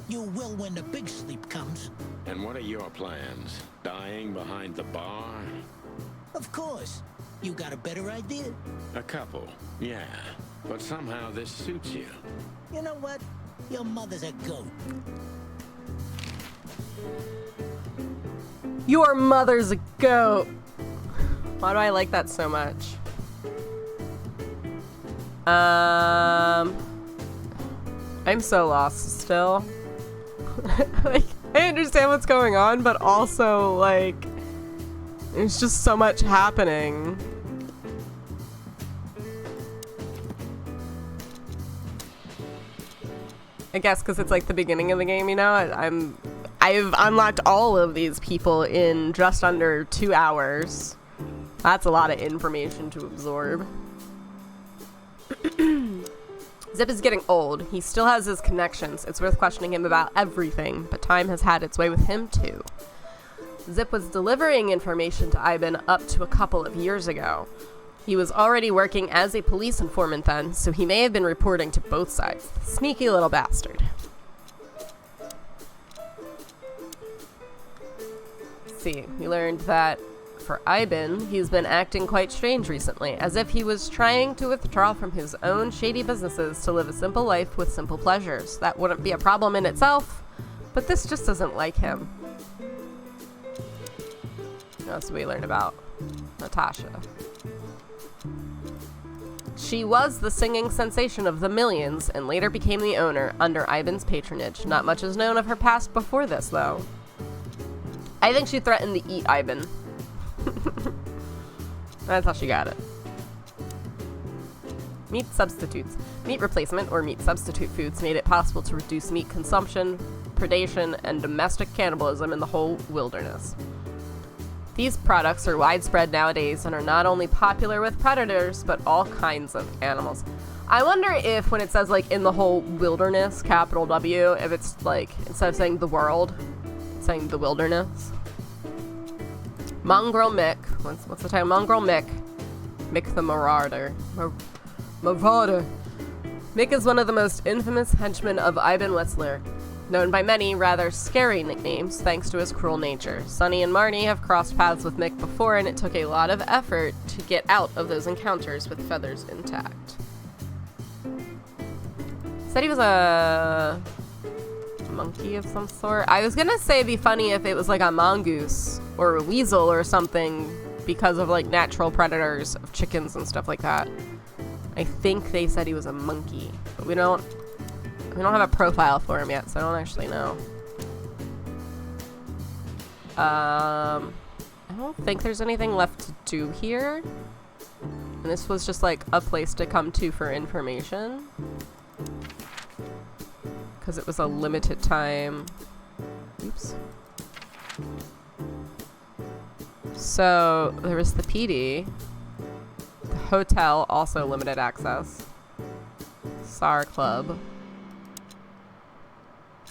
You will when the big sleep comes. And what are your plans? Dying behind the bar? Of course. You got a better idea? A couple, yeah. But somehow this suits you. You know what? Your mother's a goat. Your mother's a goat. Why do I like that so much? I'm so lost still. Like, I understand what's going on, but also, like, there's just so much happening. I guess because it's like the beginning of the game, you know? I've unlocked all of these people in just under 2 hours. That's a lot of information to absorb. Zip is getting old. He still has his connections. It's worth questioning him about everything, but time has had its way with him too. Zip was delivering information to Ivan up to a couple of years ago. He was already working as a police informant then, so he may have been reporting to both sides. Sneaky little bastard. Let's see, we learned that for Ivan, he's been acting quite strange recently, as if he was trying to withdraw from his own shady businesses to live a simple life with simple pleasures. That wouldn't be a problem in itself, but this just doesn't like him. What else do we learn about Natasha? She was the singing sensation of the millions and later became the owner under Ivan's patronage. Not much is known of her past before this, though. I think she threatened to eat Ivan. That's how she got it. Meat substitutes. Meat replacement or meat substitute foods made it possible to reduce meat consumption, predation, and domestic cannibalism in the whole wilderness. These products are widespread nowadays and are not only popular with predators, but all kinds of animals. I wonder if when it says like in the whole wilderness, capital W, if it's like, instead of saying the world, it's saying the wilderness. Mongrel Mick. What's the title? Mongrel Mick. Mick the Marauder. Marauder. Mick is one of the most infamous henchmen of Ivan Wetzler. Known by many rather scary nicknames thanks to his cruel nature. Sonny and Marty have crossed paths with Mick before, and it took a lot of effort to get out of those encounters with feathers intact. Said he was a monkey of some sort. I was gonna say it'd be funny if it was like a mongoose or a weasel or something because of like natural predators of chickens and stuff like that. I think they said he was a monkey, but we don't have a profile for him yet, so I don't actually know. I don't think there's anything left to do here. And this was just like a place to come to for information. Because it was a limited time. Oops. So there was the PD. The hotel, also limited access. SAR Club.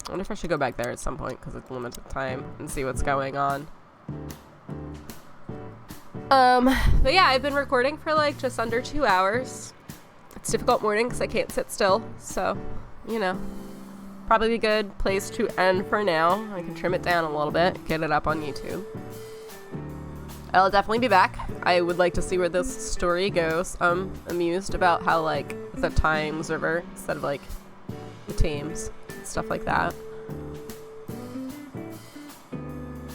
I wonder if I should go back there at some point because it's limited time and see what's going on. But yeah, I've been recording for like just under 2 hours. It's a difficult morning because I can't sit still, so, you know, probably a good place to end for now. I can trim it down a little bit, get it up on YouTube. I'll definitely be back. I would like to see where this story goes. I'm amused about how like the Times River instead of like the Thames. Stuff like that.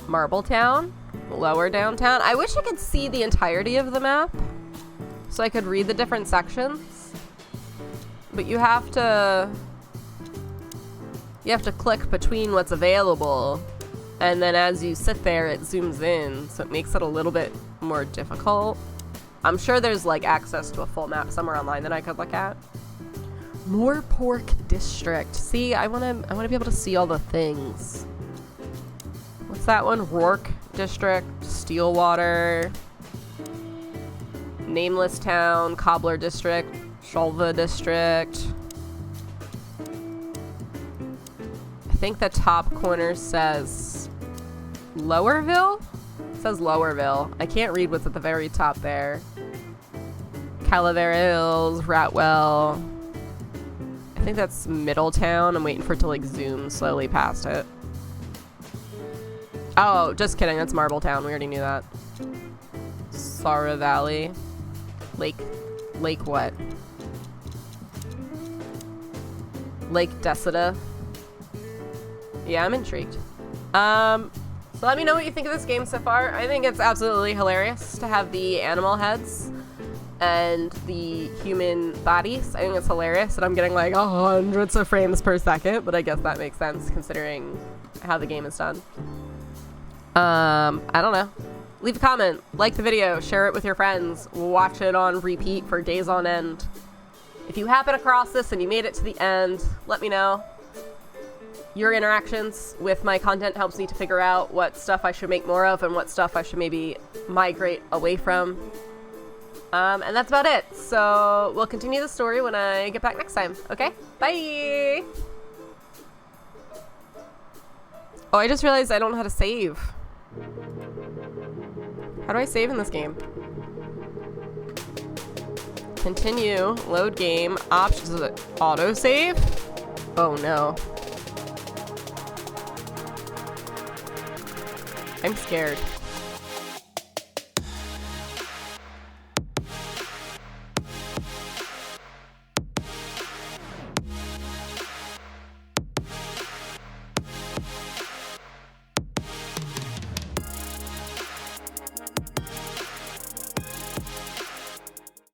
Marbletown, lower downtown. I wish I could see the entirety of the map so I could read the different sections. But you have to click between what's available, and then as you sit there it zooms in, so it makes it a little bit more difficult. I'm sure there's like access to a full map somewhere online that I could look at. More Pork District. See, I wanna be able to see all the things. What's that one? Rourke District, Stillwater, Nameless Town, Cobbler District, Shulva District. I think the top corner says Lowerville? It says Lowerville. I can't read what's at the very top there. Calavera Hills, Ratwell. I think that's Middletown. I'm waiting for it to like zoom slowly past it. Oh, just kidding. That's Marbletown. We already knew that. Sarah Valley. Lake what? Lake Desida. Yeah, I'm intrigued. So let me know what you think of this game so far. I think it's absolutely hilarious to have the animal heads and the human bodies. I think it's hilarious that I'm getting like hundreds of frames per second, but I guess that makes sense considering how the game is done. I don't know. Leave a comment, like the video, share it with your friends, watch it on repeat for days on end. If you happen across this and you made it to the end, let me know. Your interactions with my content helps me to figure out what stuff I should make more of and what stuff I should maybe migrate away from. And that's about it. So we'll continue the story when I get back next time. Okay? Bye! Oh, I just realized I don't know how to save. How do I save in this game? Continue, load game, options of it. Auto save? Oh no. I'm scared.